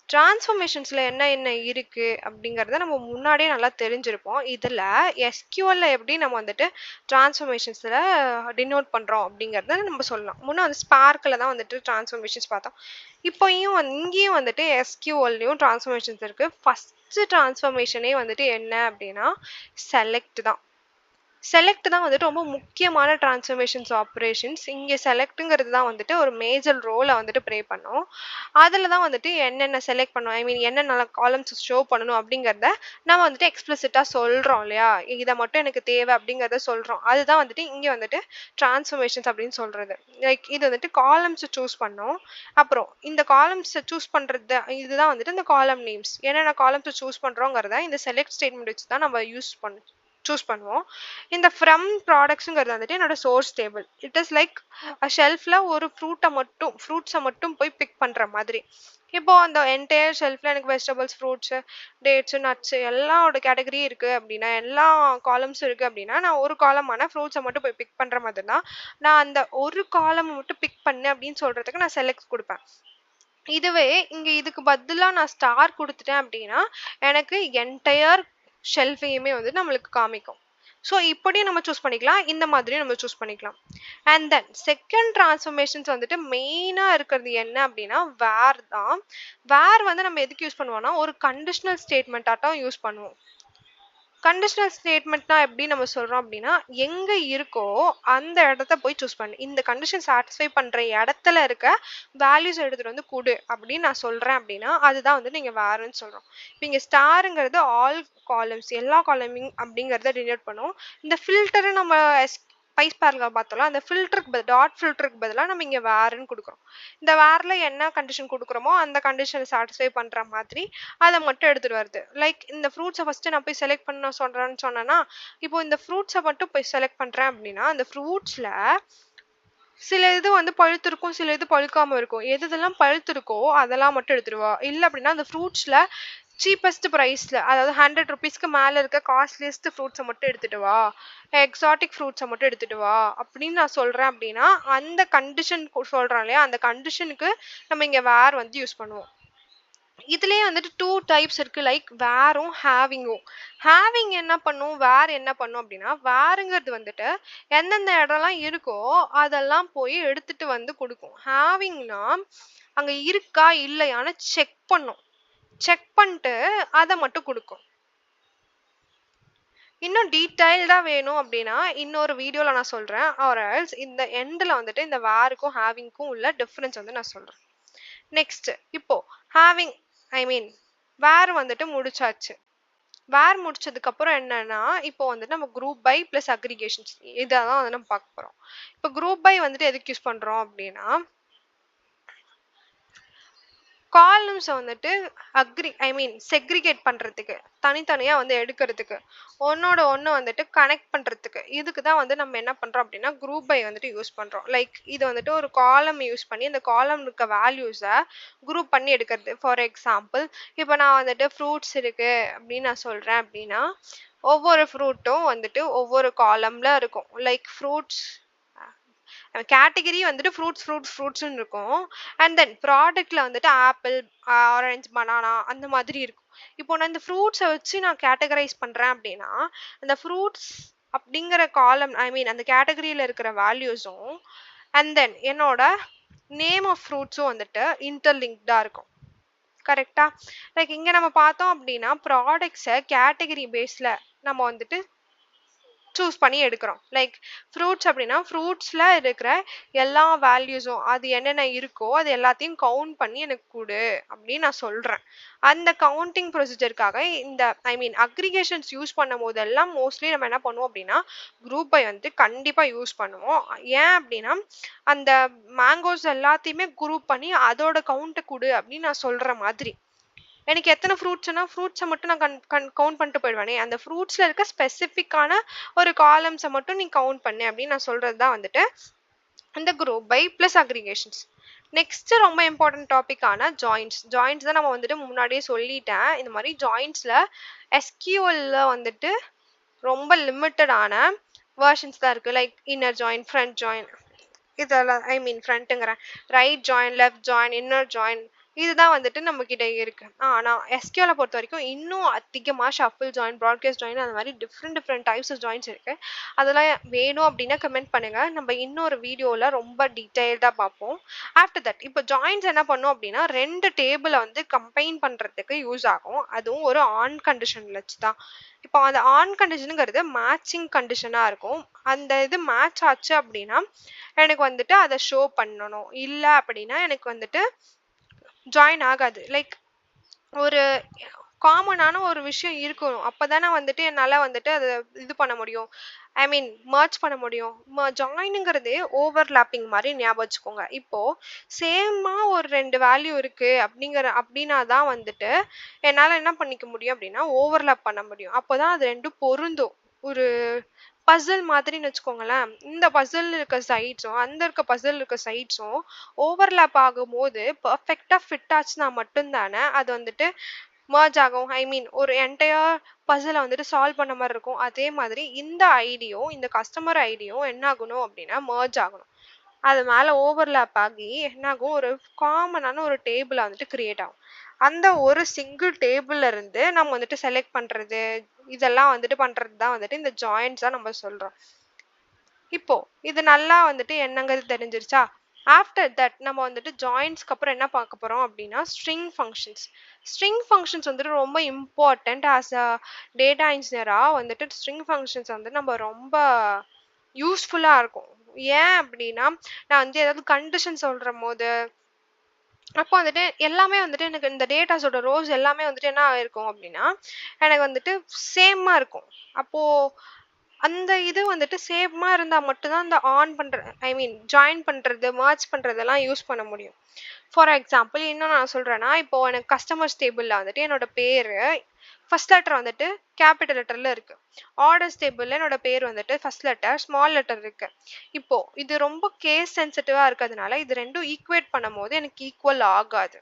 டிரான்ஸ்ஃபர்மேஷன்ஸ்ல என்ன என்ன இருக்கு அப்படிங்கறத நம்ம முன்னாடியே நல்லா தெரிஞ்சிருப்போம். இதுல எஸ்கியூஎல்ல எப்படி நம்ம வந்துட்டு டிரான்ஸ்ஃபர்மேஷன்ஸ்ல டினோட் பண்றோம் அப்படிங்கறத நம்ம சொல்லலாம். முன்ன வந்து ஸ்பார்க்ல தான் வந்துட்டு டிரான்ஸ்ஃபர்மேஷன்ஸ் பார்த்தோம். இப்போயும் இங்கேயும் வந்துட்டு எஸ்கியூஎல்லையும் டிரான்ஸ்ஃபர்மேஷன்ஸ் இருக்கு. ஃபர்ஸ்ட் டிரான்ஸ்ஃபர்மேஷனே வந்துட்டு என்ன அப்படின்னா செலக்ட் தான். செலக்ட் தான் வந்துட்டு ரொம்ப முக்கியமான டிரான்ஸ்ஃபர்மேஷன்ஸ் ஆப்ரேஷன்ஸ். இங்கே செலக்ட்டுங்கிறது தான் வந்துட்டு ஒரு மேஜர் ரோலை வந்துட்டு ப்ளே பண்ணும். அதில் தான் வந்துட்டு என்னென்ன செலக்ட் பண்ணணும் ஐ மீன் என்னென்ன காலம்ஸ் ஷோ பண்ணணும் அப்படிங்கிறத நம்ம வந்துட்டு எக்ஸ்பிளிசிட்டாக சொல்கிறோம் இல்லையா, இதை மட்டும் எனக்கு தேவை அப்படிங்கிறத சொல்கிறோம். அதுதான் வந்துட்டு இங்கே வந்துட்டு டிரான்ஸ்ஃபர்மேஷன்ஸ் அப்படின்னு சொல்கிறது. லைக் இது வந்துட்டு காலம்ஸை சூஸ் பண்ணோம். அப்புறம் இந்த காலம்ஸை சூஸ் பண்ணுறது இதுதான் வந்துட்டு இந்த காலம் நேம்ஸ். என்னென்ன காலம்ஸை சூஸ் பண்ணுறோங்கிறத இந்த செலக்ட் ஸ்டேட்மெண்ட் வச்சு தான் நம்ம சூஸ் பண்ணுவோம். இந்த ஃப்ரம் ப்ராடக்ட்ஸுங்கிறது வந்துட்டு என்னோட source table. It is like ஷெல்ஃப்ல ஒரு ஃப்ரூட்ஸை மட்டும் போய் பிக் பண்ற மாதிரி. இப்போ அந்த என்டையர் ஷெல்ஃப்ல எனக்கு வெஜிடபிள்ஸ், ஃப்ரூட்ஸ், டேட்ஸ், நட்ஸ் எல்லாரோட கேட்டகரி இருக்கு அப்படின்னா எல்லா காலம்ஸும் இருக்கு அப்படின்னா நான் ஒரு காலமான ஃப்ரூட்ஸை மட்டும் போய் பிக் பண்ற மாதிரி தான் நான் அந்த ஒரு காலம் மட்டும் பிக் பண்ணு அப்படின்னு சொல்றதுக்கு நான் செலக்ட் கொடுப்பேன். இதுவே இங்க இதுக்கு பதிலா நான் ஸ்டார் குடுத்துட்டேன் அப்படின்னா, எனக்கு என்டயர் ஷெல்ஃபையுமே வந்து நம்மளுக்கு காமிக்கும். ஸோ இப்படியும் நம்ம சூஸ் பண்ணிக்கலாம். இந்த மாதிரியும் நம்ம சூஸ் பண்ணிக்கலாம். அண்ட் தென் செகண்ட் ட்ரான்ஸ்ஃபர்மேஷன்ஸ் வந்துட்டு மெயினா இருக்கிறது என்ன அப்படின்னா, வேர் தான். வேர் வந்து நம்ம எதுக்கு யூஸ் பண்ணுவோம்னா, ஒரு கண்டிஷனல் ஸ்டேட்மெண்ட் ஆட்டம் யூஸ் பண்ணுவோம். கண்டிஷனல் ஸ்டேட்மெண்ட்னா எப்படி நம்ம சொல்றோம் அப்படின்னா, எங்க இருக்கோ அந்த இடத்த போய் சூஸ் பண்ணு. இந்த கண்டிஷன் சாட்டிஸ்ஃபை பண்ற இடத்துல இருக்க வேல்யூஸ் எடுத்துட்டு வந்து குடு அப்படின்னு நான் சொல்றேன் அப்படின்னா, அதுதான் வந்து நீங்க வேர்ன்னு சொல்றோம். இப்ப இங்க ஸ்டார்ங்கிறது ஆல் காலம்ஸ், எல்லா காலமிங் அப்படிங்கறத டினோட் பண்ணும். இந்த ஃபில்டர் நம்ம ஸ்பைஸ் பேரல பார்த்தோம்ல, அந்த ஃபில்டருக்கு டாட் ஃபில்டருக்கு பதிலா நம்ம இங்க வேர்ன்னு கொடுக்குறோம். இந்த வேர்ல என்ன கண்டிஷன் கொடுக்குறோமோ அந்த கண்டிஷனை சாட்டிஸ்ஃபை பண்ற மாதிரி அதை மட்டும் எடுத்துட்டு வருது. லைக் இந்த ஃப்ரூட்ஸை ஃபர்ஸ்ட் நான் போய் செலக்ட் பண்ண சொல்றேன்னு சொன்னேன்னா, இப்போ இந்த ஃப்ரூட்ஸை மட்டும் போய் செலக்ட் பண்றேன் அப்படின்னா, அந்த ஃப்ரூட்ஸ்ல சில இது வந்து பழுத்திருக்கும், சில இது பழுக்காம இருக்கும். எதெல்லாம் பழுத்திருக்கோ அதெல்லாம் மட்டும் எடுத்துட்டு வா. இல்ல அப்படின்னா அந்த ஃப்ரூட்ஸ்ல சீப்பஸ்ட் பிரைஸ்ல, அதாவது 100 ருபீஸ்க்கு மேல இருக்க காஸ்ட்லியஸ்ட் ஃப்ரூட்ஸை மட்டும் எடுத்துட்டு வா, எக்ஸாட்டிக் ஃப்ரூட்ஸை மட்டும் எடுத்துட்டு வா அப்படின்னு நான் சொல்றேன் அப்படின்னா, அந்த கண்டிஷன் சொல்றேன் இல்லையா, அந்த கண்டிஷனுக்கு நம்ம இங்க வேர் வந்து யூஸ் பண்ணுவோம். இதுலயே வந்துட்டு 2 டைப்ஸ் இருக்கு. லைக் வேரும் ஹேவிங்கும். ஹேவிங் என்ன பண்ணும், வேர் என்ன பண்ணும் அப்படின்னா, வேருங்கிறது வந்துட்டு எந்தெந்த இடம்லாம் இருக்கோ அதெல்லாம் போய் எடுத்துட்டு வந்து கொடுக்கும். ஹேவிங்னா அங்க இருக்கா இல்லையான்னு செக் பண்ணும். செக் பண்ணிட்டு அதை மட்டும் கொடுக்கும். இன்னும் டீடைல்டா வேணும் அப்படின்னா இன்னொரு வீடியோல நான் சொல்றேன். ஆர் எல்ஸ் இந்த எண்ட்ல வந்துட்டு இந்த வேருக்கும் ஹேவிங்க்கும் உள்ள டிஃபரன்ஸ் வந்து நான் சொல்றேன். நெக்ஸ்ட் இப்போ ஹேவிங் வேர் வந்துட்டு முடிச்சாச்சு. வேர் முடிச்சதுக்கு அப்புறம் என்னன்னா, இப்போ வந்துட்டு நம்ம குரூப் பை பிளஸ் அக்ரிகேஷன்ஸ் இதான் வந்து நம்ம பார்க்க போறோம். இப்போ குரூப் பை வந்துட்டு எதுக்கு யூஸ் பண்றோம் அப்படின்னா, காலம்ஸை வந்துட்டு செக்ரிகேட் பண்றதுக்கு, தனித்தனியா வந்து எடுக்கிறதுக்கு, ஒன்னோட ஒன்று வந்துட்டு கனெக்ட் பண்றதுக்கு, இதுக்கு தான் வந்து நம்ம என்ன பண்றோம் அப்படின்னா குரூப் பை வந்துட்டு யூஸ் பண்றோம். லைக் இது வந்துட்டு ஒரு காலம் யூஸ் பண்ணி அந்த காலம் இருக்க வேல்யூஸை குரூப் பண்ணி எடுக்கிறது. ஃபார் எக்ஸாம்பிள், இப்போ நான் வந்துட்டு ஃப்ரூட்ஸ் இருக்கு அப்படின்னு நான் சொல்றேன் அப்படின்னா, ஒவ்வொரு ஃப்ரூட்டும் வந்துட்டு ஒவ்வொரு காலம்ல இருக்கும். லைக் ஃப்ரூட்ஸ் கேட்டகரி வந்துட்டு ஃப்ரூட்ஸ்னு இருக்கும். அண்ட் தென் ப்ராடக்ட்ல வந்துட்டு ஆப்பிள், ஆரஞ்சு, பனானா அந்த மாதிரி இருக்கும். இப்போ நான் இந்த ஃப்ரூட்ஸை வச்சு நான் கேட்டகரைஸ் பண்றேன் அப்படின்னா, அந்த ஃப்ரூட்ஸ் அப்படிங்கிற காலம் அந்த கேட்டகரியில இருக்கிற வேல்யூஸும் அண்ட் தென் என்னோட நேம் ஆஃப் ஃப்ரூட்ஸும் வந்துட்டு இன்டர்லிங்க்டா இருக்கும். கரெக்டா? லைக் இங்க நம்ம பார்த்தோம் அப்படின்னா ப்ராடக்ட்ஸை கேட்டகரி பேஸ்ல நம்ம வந்துட்டு சூஸ் பண்ணி எடுக்கிறோம். லைக் ஃப்ரூட்ஸ் அப்படின்னா ஃப்ரூட்ஸ்ல இருக்கிற எல்லா வேல்யூஸும் அது என்னென்ன இருக்கோ அது எல்லாத்தையும் கவுண்ட் பண்ணி எனக்கு கொடு அப்படின்னு நான் சொல்றேன். அந்த கவுண்டிங் ப்ரொசீஜருக்காக இந்த அக்ரிகேஷன்ஸ் யூஸ் பண்ணும் போதெல்லாம் மோஸ்ட்லி நம்ம என்ன பண்ணுவோம் அப்படின்னா குரூப் பை வந்து கண்டிப்பா யூஸ் பண்ணுவோம். ஏன் அப்படின்னா அந்த மேங்கோஸ் எல்லாத்தையுமே குரூப் பண்ணி அதோட கவுண்ட்டை கொடு அப்படின்னு நான் சொல்ற மாதிரி. எனக்கு எத்தனை ஃப்ரூட்ஸ்னா ஃப்ரூட்ஸை மட்டும் நான் கவுண்ட் பண்ணிட்டு போயிடுவேனே, அந்த ஃப்ரூட்ஸ்ல இருக்க ஸ்பெசிஃபிக்கான ஒரு காலம்ஸை மட்டும் நீ கவுண்ட் பண்ணு அப்படின்னு நான் சொல்றது தான் வந்துட்டு இந்த group by plus aggregations. Next ரொம்ப இம்பார்ட்டன்ட் டாபிக்கான ஜாயின்ட்ஸ். ஜாயின்ட்ஸ் தான் நம்ம வந்துட்டு முன்னாடியே சொல்லிட்டேன். இந்த மாதிரி ஜாயின்ட்ஸ்ல எஸ்கியூஎல்ல வந்துட்டு ரொம்ப லிமிட்டடான வேர்ஷன்ஸ் தான் இருக்கு. Like inner join, front join, இதெல்லாம் ஃப்ரண்ட்டுங்கிறேன், right join, left join, inner join, இதுதான் வந்துட்டு நம்ம கிட்ட இருக்கு. ஆனால் எஸ்கியூஎல் பொறுத்த வரைக்கும் இன்னும் அதிகமாக ஷஃபிள் ஜாயின், ப்ராட்காஸ்ட் ஜாயின், அந்த மாதிரி டிஃப்ரெண்ட் டைப்ஸ் ஆஃப் ஜாயின்ஸ் இருக்கு. அதெல்லாம் வேணும் அப்படின்னா கமெண்ட் பண்ணுங்க. நம்ம இன்னொரு வீடியோவில் ரொம்ப டீட்டெயில்டாக பார்ப்போம். ஆஃப்டர் தட் இப்போ ஜாயின்ஸ் என்ன பண்ணும் அப்படின்னா ரெண்டு டேபிளை வந்து கம்பைன் பண்ணுறதுக்கு யூஸ் ஆகும். அதுவும் ஒரு ஆன் கண்டிஷனில் வச்சு தான். இப்போ அந்த ஆன் கண்டிஷனுங்கிறது மேட்சிங் கண்டிஷனாக இருக்கும். அந்த இது மேட்ச் ஆச்சு அப்படின்னா எனக்கு வந்துட்டு அதை ஷோ பண்ணணும். இல்லை அப்படின்னா எனக்கு வந்துட்டு ஜாயின் ஆகாது. லைக் ஒரு காமனான ஒரு விஷயம் இருக்கணும். அப்பதானே வந்துட்டு என்னால வந்துட்டு அதை இது பண்ண முடியும். மர்ஜ் பண்ண முடியும். ஜாயினுங்கிறதே ஓவர்லாப்பிங் மாதிரி ஞாபகம் வச்சுக்கோங்க. இப்போ சேமா ஒரு ரெண்டு வேல்யூ இருக்கு அப்படின்னா தான் வந்துட்டு என்னால என்ன பண்ணிக்க முடியும் அப்படின்னா ஓவர்லாப் பண்ண முடியும். அப்போதான் அது ரெண்டும் பொருந்தும். ஒரு பசில் மாதிரின்னு வச்சுக்கோங்களேன். இந்த பசில் இருக்க சைட்ஸும் அந்த பசில் இருக்க சைட்ஸும் ஓவர்லாப் ஆகும்போது பர்ஃபெக்டா ஃபிட் ஆச்சுன்னா மட்டும்தானே அது வந்துட்டு மர்ஜ் ஆகும். ஒரு என்டையர் பசிலை வந்துட்டு சால்வ் பண்ண மாதிரி இருக்கும். அதே மாதிரி இந்த ஐடியும் இந்த கஸ்டமர் ஐடியும் என்ன ஆகணும் அப்படின்னா மர்ஜ் ஆகணும். அது மேல ஓவர்லாப் ஆகி என்னாகும், ஒரு காமனான ஒரு டேபிள் வந்துட்டு கிரியேட் ஆகும். அந்த ஒரு சிங்கிள் டேபிள்ல இருந்து நம்ம வந்துட்டு செலக்ட் பண்றது, இதெல்லாம் வந்துட்டு பண்றது தான் வந்துட்டு இந்த ஜாயின்ட்ஸா நம்ம சொல்றோம். இப்போ இது நல்லா வந்துட்டு என்னங்கிறது தெரிஞ்சிருச்சா? ஆஃப்டர் தட் நம்ம வந்துட்டு ஜாயின்ட்ஸ்க்கு அப்புறம் என்ன பார்க்க போறோம் அப்படின்னா ஸ்ட்ரிங் ஃபங்க்ஷன்ஸ். ஸ்ட்ரிங் ஃபங்க்ஷன்ஸ் வந்துட்டு ரொம்ப இம்பார்ட்டன்ட். ஆஸ் அ டேட்டா இன்ஜினியரா வந்துட்டு ஸ்ட்ரிங் ஃபங்க்ஷன்ஸ் வந்து நம்ம ரொம்ப யூஸ்ஃபுல்லா இருக்கும். ஏன் அப்படின்னா, நான் வந்து ஏதாவது கண்டிஷன் சொல்றபோது, அப்போ வந்துட்டு எல்லாமே வந்துட்டு எனக்கு இந்த டேட்டாஸோட ரோஸ் எல்லாமே வந்துட்டு என்ன ஆயிருக்கும் அப்படின்னா, எனக்கு வந்துட்டு சேமா இருக்கும். அப்போ அந்த இது வந்துட்டு சேமா இருந்தா மட்டும் தான் இந்த ஆன் பண்ற ஐ மீன் ஜாயின் பண்றது, மெர்ஜ் பண்றதெல்லாம் யூஸ் பண்ண முடியும். ஃபார் எக்ஸாம்பிள் இன்னும் நான் சொல்றேன்னா, இப்போ எனக்கு கஸ்டமர்ஸ் டேபிள்ல வந்துட்டு என்னோட பேரு ஃபர்ஸ்ட் லெட்டர் வந்துட்டு கேபிட்டல் லெட்டர்ல இருக்கு. ஆர்டர்ஸ் டேபிள்ல என்னோட பேர் வந்துட்டு ஃபர்ஸ்ட் லெட்டர், ஸ்மால் லெட்டர் இருக்கு. இப்போ இது ரொம்ப கேஸ் சென்சிட்டிவா இருக்கிறதுனால இது ரெண்டும் ஈக்குவேட் பண்ணும்போது எனக்கு ஈக்குவல் ஆகாது.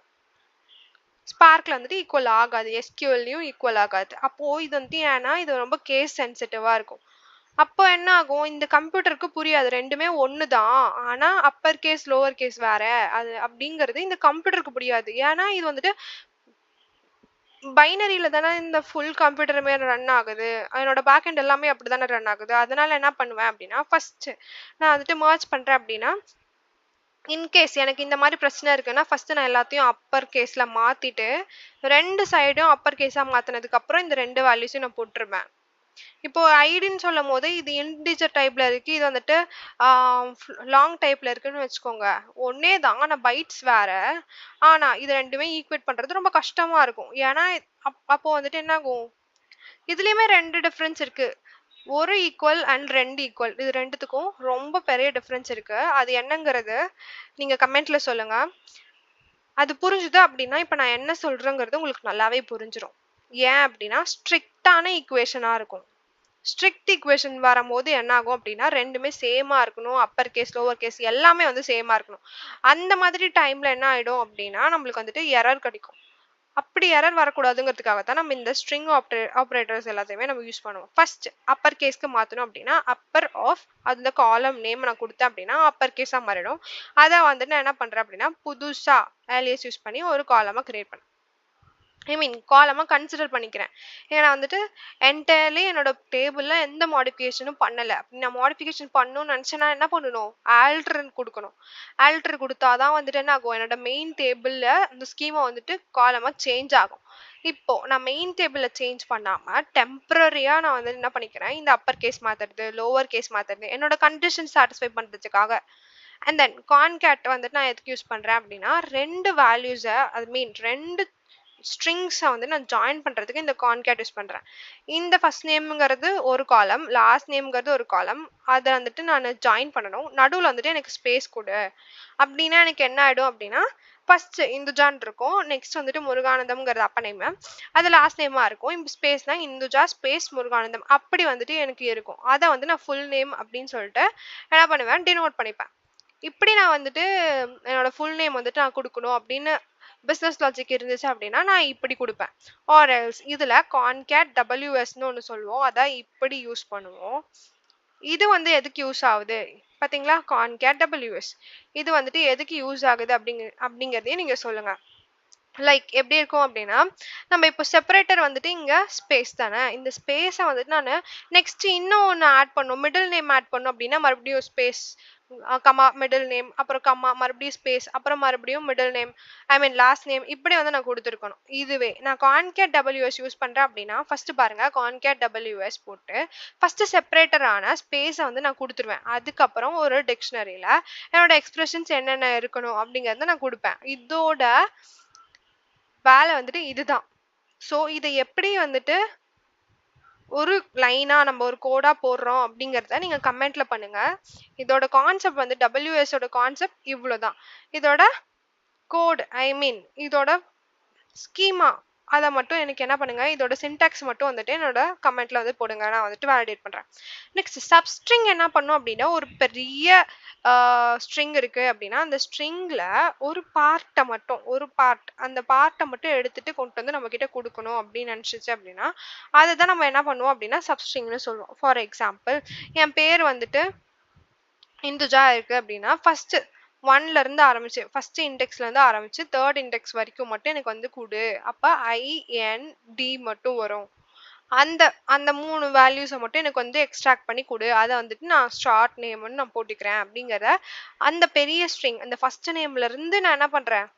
ஸ்பார்க்ல வந்துட்டு ஈக்குவல் ஆகாது. எஸ்கியூஎல்லையும் ஈக்குவல் ஆகாது. அப்போ இது வந்து ஏன்னா இது ரொம்ப கேஸ் சென்சிட்டிவா இருக்கும். அப்போ என்ன ஆகும், இந்த கம்ப்யூட்டருக்கு புரியாது. 2மே ஒண்ணு தான். ஆனா அப்பர் கேஸ், லோவர் கேஸ் வேற. அது அப்படிங்கிறது இந்த கம்ப்யூட்டருக்கு புரியாது. ஏன்னா இது வந்துட்டு பைனரியில தானே இந்த ஃபுல் கம்ப்யூட்டருமே ரன் ஆகுது. என்னோட பேக் எண்ட் எல்லாமே அப்படிதானே ரன் ஆகுது. அதனால என்ன பண்ணுவேன் அப்படின்னா, ஃபர்ஸ்ட் நான் வந்துட்டு மெர்ஜ் பண்றேன் அப்படின்னா, இன்கேஸ் எனக்கு இந்த மாதிரி பிரச்சனை இருக்குன்னா, ஃபர்ஸ்ட் நான் எல்லாத்தையும் அப்பர் கேஸ்ல மாத்திட்டு, 2 சைடும் அப்பர் கேஸா மாத்தினதுக்கு அப்புறம் இந்த 2 வேல்யூஸையும் நான் போட்டுருவேன். இப்போ ஐடின்னு சொல்லும்போது இது இன்டிஜர் டைப்ல இருக்கு. இது வந்துட்டு லாங் டைப்ல இருக்குன்னு வச்சுக்கோங்க. ஒன்னே தான். ஆனா பைட்ஸ் வேற. ஆனா இது 2மே ஈக்குவேட் பண்றது ரொம்ப கஷ்டமா இருக்கும். ஏன்னா அப்போ வந்துட்டு என்ன ஆகும், இதுலயுமே 2 டிஃபரன்ஸ் இருக்கு. ஒரு ஈக்குவல் அண்ட் 2 ஈக்குவல். இது 2த்துக்கும் ரொம்ப பெரிய டிஃபரன்ஸ் இருக்கு. அது என்னங்கிறது நீங்க கமெண்ட்ல சொல்லுங்க. அது புரிஞ்சுது அப்படின்னா, இப்ப நான் என்ன சொல்றேங்கிறது உங்களுக்கு நல்லாவே புரிஞ்சிரும். ஏன் அப்படின்னா, ஸ்ட்ரிக்ட்டான ஈக்குவேஷனா இருக்கும். ஸ்ட்ரிக்ட் ஈக்குவேஷன் வரும்போது என்ன ஆகும் அப்படின்னா, 2மே சேமா இருக்கணும். அப்பர் கேஸ், லோவர் கேஸ் எல்லாமே வந்து சேமா இருக்கணும். அந்த மாதிரி டைம்ல என்ன ஆயிடும் அப்படின்னா, நம்மளுக்கு வந்துட்டு எரர் கிடைக்கும். அப்படி எரர் வரக்கூடாதுங்கிறதுக்காக தான் நம்ம இந்த ஸ்ட்ரிங் ஆப்பரேட்டர்ஸ் எல்லாத்தையுமே நம்ம யூஸ் பண்ணுவோம். ஃபர்ஸ்ட் அப்பர் கேஸ்க்கு மாத்தணும் அப்படின்னா, அப்பர் ஆஃப் அந்த காலம் நேம் நான் கொடுத்தேன் அப்படின்னா அப்பர் கேஸா மாறிடும். அதை வந்துட்டு நான் என்ன பண்றேன் அப்படின்னா, புதுசா alias யூஸ் பண்ணி ஒரு காலமா கிரியேட் பண்ணேன். ஐ மீன் காலமா கன்சிடர் பண்ணிக்கிறேன். ஏன்னா வந்துட்டு என்டையர்லி என்னோட டேபிள்ல எந்த மாடிஃபிகேஷனும் பண்ணல. நான் மாடிஃபிகேஷன் பண்ணணும்னு நினைச்சேன்னா என்ன பண்ணணும், ஆல்டர்ன்னு கொடுக்கணும். ஆல்டர் கொடுத்தாதான் வந்துட்டு என்ன ஆகும், என்னோட மெயின் டேபிள்ல இந்த ஸ்கீமா வந்துட்டு காலமா சேஞ்ச் ஆகும். இப்போ நான் மெயின் டேபிள்ல சேஞ்ச் பண்ணாம டெம்பரரியா நான் வந்து என்ன பண்ணிக்கிறேன், இந்த அப்பர் கேஸ் மாத்துறது, லோவர் கேஸ் மாத்துறது என்னோட கண்டிஷன் சாட்டிஸ்ஃபை பண்றதுக்காக. அண்ட் தென் கான்கேட் வந்துட்டு நான் எதுக்கு யூஸ் பண்றேன் அப்படின்னா, 2 வேல்யூஸை ஐ மீன் 2 ஸ்ட்ரிங்ஸை வந்து நான் ஜாயின் பண்றதுக்கு இந்த கான்கேட் யூஸ் பண்றேன். இந்த ஃபர்ஸ்ட் நேம்ங்கிறது ஒரு காலம், லாஸ்ட் நேம்ங்கிறது ஒரு காலம். அதை வந்துட்டு நான் ஜாயின் பண்ணணும். நடுவில் வந்துட்டு எனக்கு ஸ்பேஸ் கொடு அப்படின்னா எனக்கு என்ன ஆயிடும் அப்படின்னா, ஃபர்ஸ்ட் இந்துஜான் இருக்கும், நெக்ஸ்ட் வந்துட்டு முருகானந்தம்ங்கிறது அப்ப நேம், அது லாஸ்ட் நேமா இருக்கும். இப்போ ஸ்பேஸ்னா இந்துஜா ஸ்பேஸ் முருகானந்தம் அப்படி வந்துட்டு எனக்கு இருக்கும். அதை வந்து நான் ஃபுல் நேம் அப்படின்னு சொல்லிட்டு என்ன பண்ணுவேன், டினோட் பண்ணிப்பேன். இப்படி நான் வந்துட்டு என்னோட ஃபுல் நேம் வந்துட்டு நான் கொடுக்கணும் அப்படின்னு பிஸ்னஸ் லாஜிக் இருந்துச்சு அப்படின்னா நான் இப்படி கொடுப்பேன். ஆர் எல்ஸ் இதுல கான்கேட் டபிள்யூஎஸ்ன்னு ஒன்று சொல்லுவோம், அதை இப்படி யூஸ் பண்ணுவோம். இது வந்து எதுக்கு யூஸ் ஆகுது பாத்தீங்களா, கான்கேட் டபிள்யூஎஸ் இது வந்துட்டு எதுக்கு யூஸ் ஆகுது அப்படிங்கிறதையும் நீங்க சொல்லுங்க. லைக் எப்படி இருக்கும் அப்படின்னா, நம்ம இப்போ செப்பரேட்டர் வந்துட்டு இங்க ஸ்பேஸ் தானே, இந்த ஸ்பேஸை வந்துட்டு நான் நெக்ஸ்ட் இன்னும் ஒன்று ஆட் பண்ணும், மிடில் நேம் ஆட் பண்ணும் அப்படின்னா மறுபடியும் ஸ்பேஸ் கமா மிடில் நேம், அப்புறம் கமா மறுபடியும் ஸ்பேஸ், அப்புறம் மறுபடியும் மிடில் நேம் ஐ மீன் லாஸ்ட் நேம், இப்படி வந்து நான் கொடுத்துருக்கணும். இதுவே நான் கான்கேட் டபிள்யூஎஸ் யூஸ் பண்றேன் அப்படின்னா, ஃபர்ஸ்ட் பாருங்க கான்கேட் டபிள்யூஎஸ் போட்டு ஃபர்ஸ்ட் செப்பரேட்டரான ஸ்பேஸை வந்து நான் கொடுத்துருவேன். அதுக்கப்புறம் ஒரு டிக்ஷனரியில என்னோட எக்ஸ்பிரஷன்ஸ் என்னென்ன இருக்கணும் அப்படிங்கறத நான் கொடுப்பேன். இதோட வேலை வந்துட்டு இதுதான். ஸோ இதை எப்படி வந்துட்டு ஒரு லைனா நம்ம ஒரு கோடா போடுறோம் அப்படிங்கிறத நீங்க கமெண்ட்ல பண்ணுங்க. இதோட கான்செப்ட் வந்து WS ஓட கான்செப்ட் இவ்வளவுதான். இதோட கோட் ஐ மீன் இதோட ஸ்கீமா அதை மட்டும் எனக்கு என்ன பண்ணுங்க, இதோட சின்டாக்ஸ் மட்டும் வந்துட்டு என்னோட கமெண்ட்ல வந்து போடுங்க, நான் வந்துட்டு வேலிடேட் பண்றேன். நெக்ஸ்ட் சப்ஸ்ட்ரிங் என்ன பண்ணும் அப்படின்னா, ஒரு பெரிய ஸ்ட்ரிங் இருக்கு அப்படின்னா அந்த ஸ்ட்ரிங்ல ஒரு பார்ட்டை மட்டும் அந்த பார்ட்டை மட்டும் எடுத்துட்டு கொண்டு வந்து நம்ம கிட்ட கொடுக்கணும் அப்படின்னு நினைச்சிச்சு அப்படின்னா அதை தான் நம்ம என்ன பண்ணுவோம் அப்படின்னா சப்ஸ்ட்ரிங்னு சொல்லுவோம். ஃபார் எக்ஸாம்பிள் என் பேர் வந்துட்டு இந்துஜா இருக்கு அப்படின்னா ஃபர்ஸ்ட் ஒன்ல இருந்து ஆரம்பிச்சு ஃபர்ஸ்ட் இண்டெக்ஸ்ல இருந்து ஆரம்பிச்சு தேர்ட் இண்டெக்ஸ் வரைக்கும் மட்டும் எனக்கு வந்து கொடு. அப்ப IND மட்டும் வரும். அந்த அந்த 3 வேல்யூஸை மட்டும் எனக்கு வந்து எக்ஸ்ட்ராக்ட் பண்ணி கொடு. அதை வந்துட்டு நான் ஸ்டார்ட் நேம்னு நான் போட்டுக்கிறேன் அப்படிங்கிற அந்த பெரிய ஸ்ட்ரிங் அந்த ஃபர்ஸ்ட் நேம்ல இருந்து நான் என்ன பண்றேன்,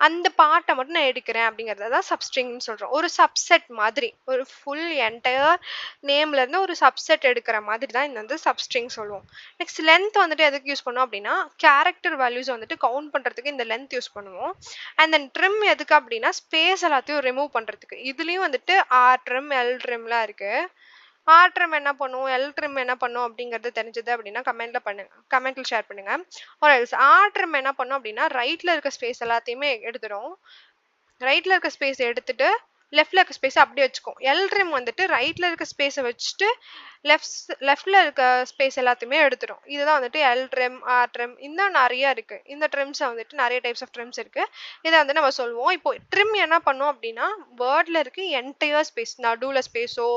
அந்த பார்ட்டை மட்டும் நான் எடுக்கிறேன் அப்படிங்கறத தான் சப்ஸ்ட்ரிங்னு சொல்றோம். ஒரு சப்செட் மாதிரி ஒரு ஃபுல் என்டையர் நேம்ல இருந்து ஒரு சப்செட் எடுக்கிற மாதிரி தான் இந்த வந்து சப்ஸ்ட்ரிங் சொல்லுவோம். நெக்ஸ்ட் லென்த் வந்துட்டு எதுக்கு யூஸ் பண்ணுவோம் அப்படின்னா கேரக்டர் வேல்யூஸ் வந்துட்டு கவுண்ட் பண்றதுக்கு இந்த லென்த் யூஸ் பண்ணுவோம். அண்ட் தென் ட்ரிம் எதுக்கு அப்படின்னா ஸ்பேஸ் எல்லாத்தையும் ரிமூவ் பண்றதுக்கு. இதுலயும் வந்துட்டு ஆர் ட்ரிம் எல் ட்ரிம்லாம் இருக்கு. ஆர் ட்ரிம் என்ன பண்ணும், எல் ட்ரிம் என்ன பண்ணும் அப்படிங்கிறது தெரிஞ்சது அப்படின்னா கமெண்ட்ல பண்ணுங்க, கமெண்ட்ல ஷேர் பண்ணுங்க. ஒரு ஆர் ட்ரிம் என்ன பண்ணும் அப்படின்னா ரைட்ல இருக்க ஸ்பேஸ் எல்லாத்தையுமே எடுத்துடும். ரைட்ல இருக்க ஸ்பேஸ் எடுத்துட்டு லெஃப்ட்ல இருக்க ஸ்பேஸ் அப்படியே வச்சுக்கும். எல் ட்ரிம் வந்துட்டு ரைட்ல இருக்க ஸ்பேஸை வச்சுட்டு லெஃப்ட்ல இருக்க ஸ்பேஸ் எல்லாத்தையுமே எடுத்துடும். இதுதான் வந்துட்டு எல் ட்ரிம் ஆர் ட்ரிம். இன்னும் நிறைய இருக்கு. இந்த ட்ரிம்ஸ் வந்துட்டு நிறைய டைப்ஸ் ஆஃப் ட்ரிம்ஸ் இருக்கு. இதை வந்து நம்ம சொல்லுவோம். இப்போ ட்ரிம் என்ன பண்ணும் அப்படின்னா வேர்ட்ல இருக்கு என்டையர் ஸ்பேஸ், நடுவுல ஸ்பேஸோ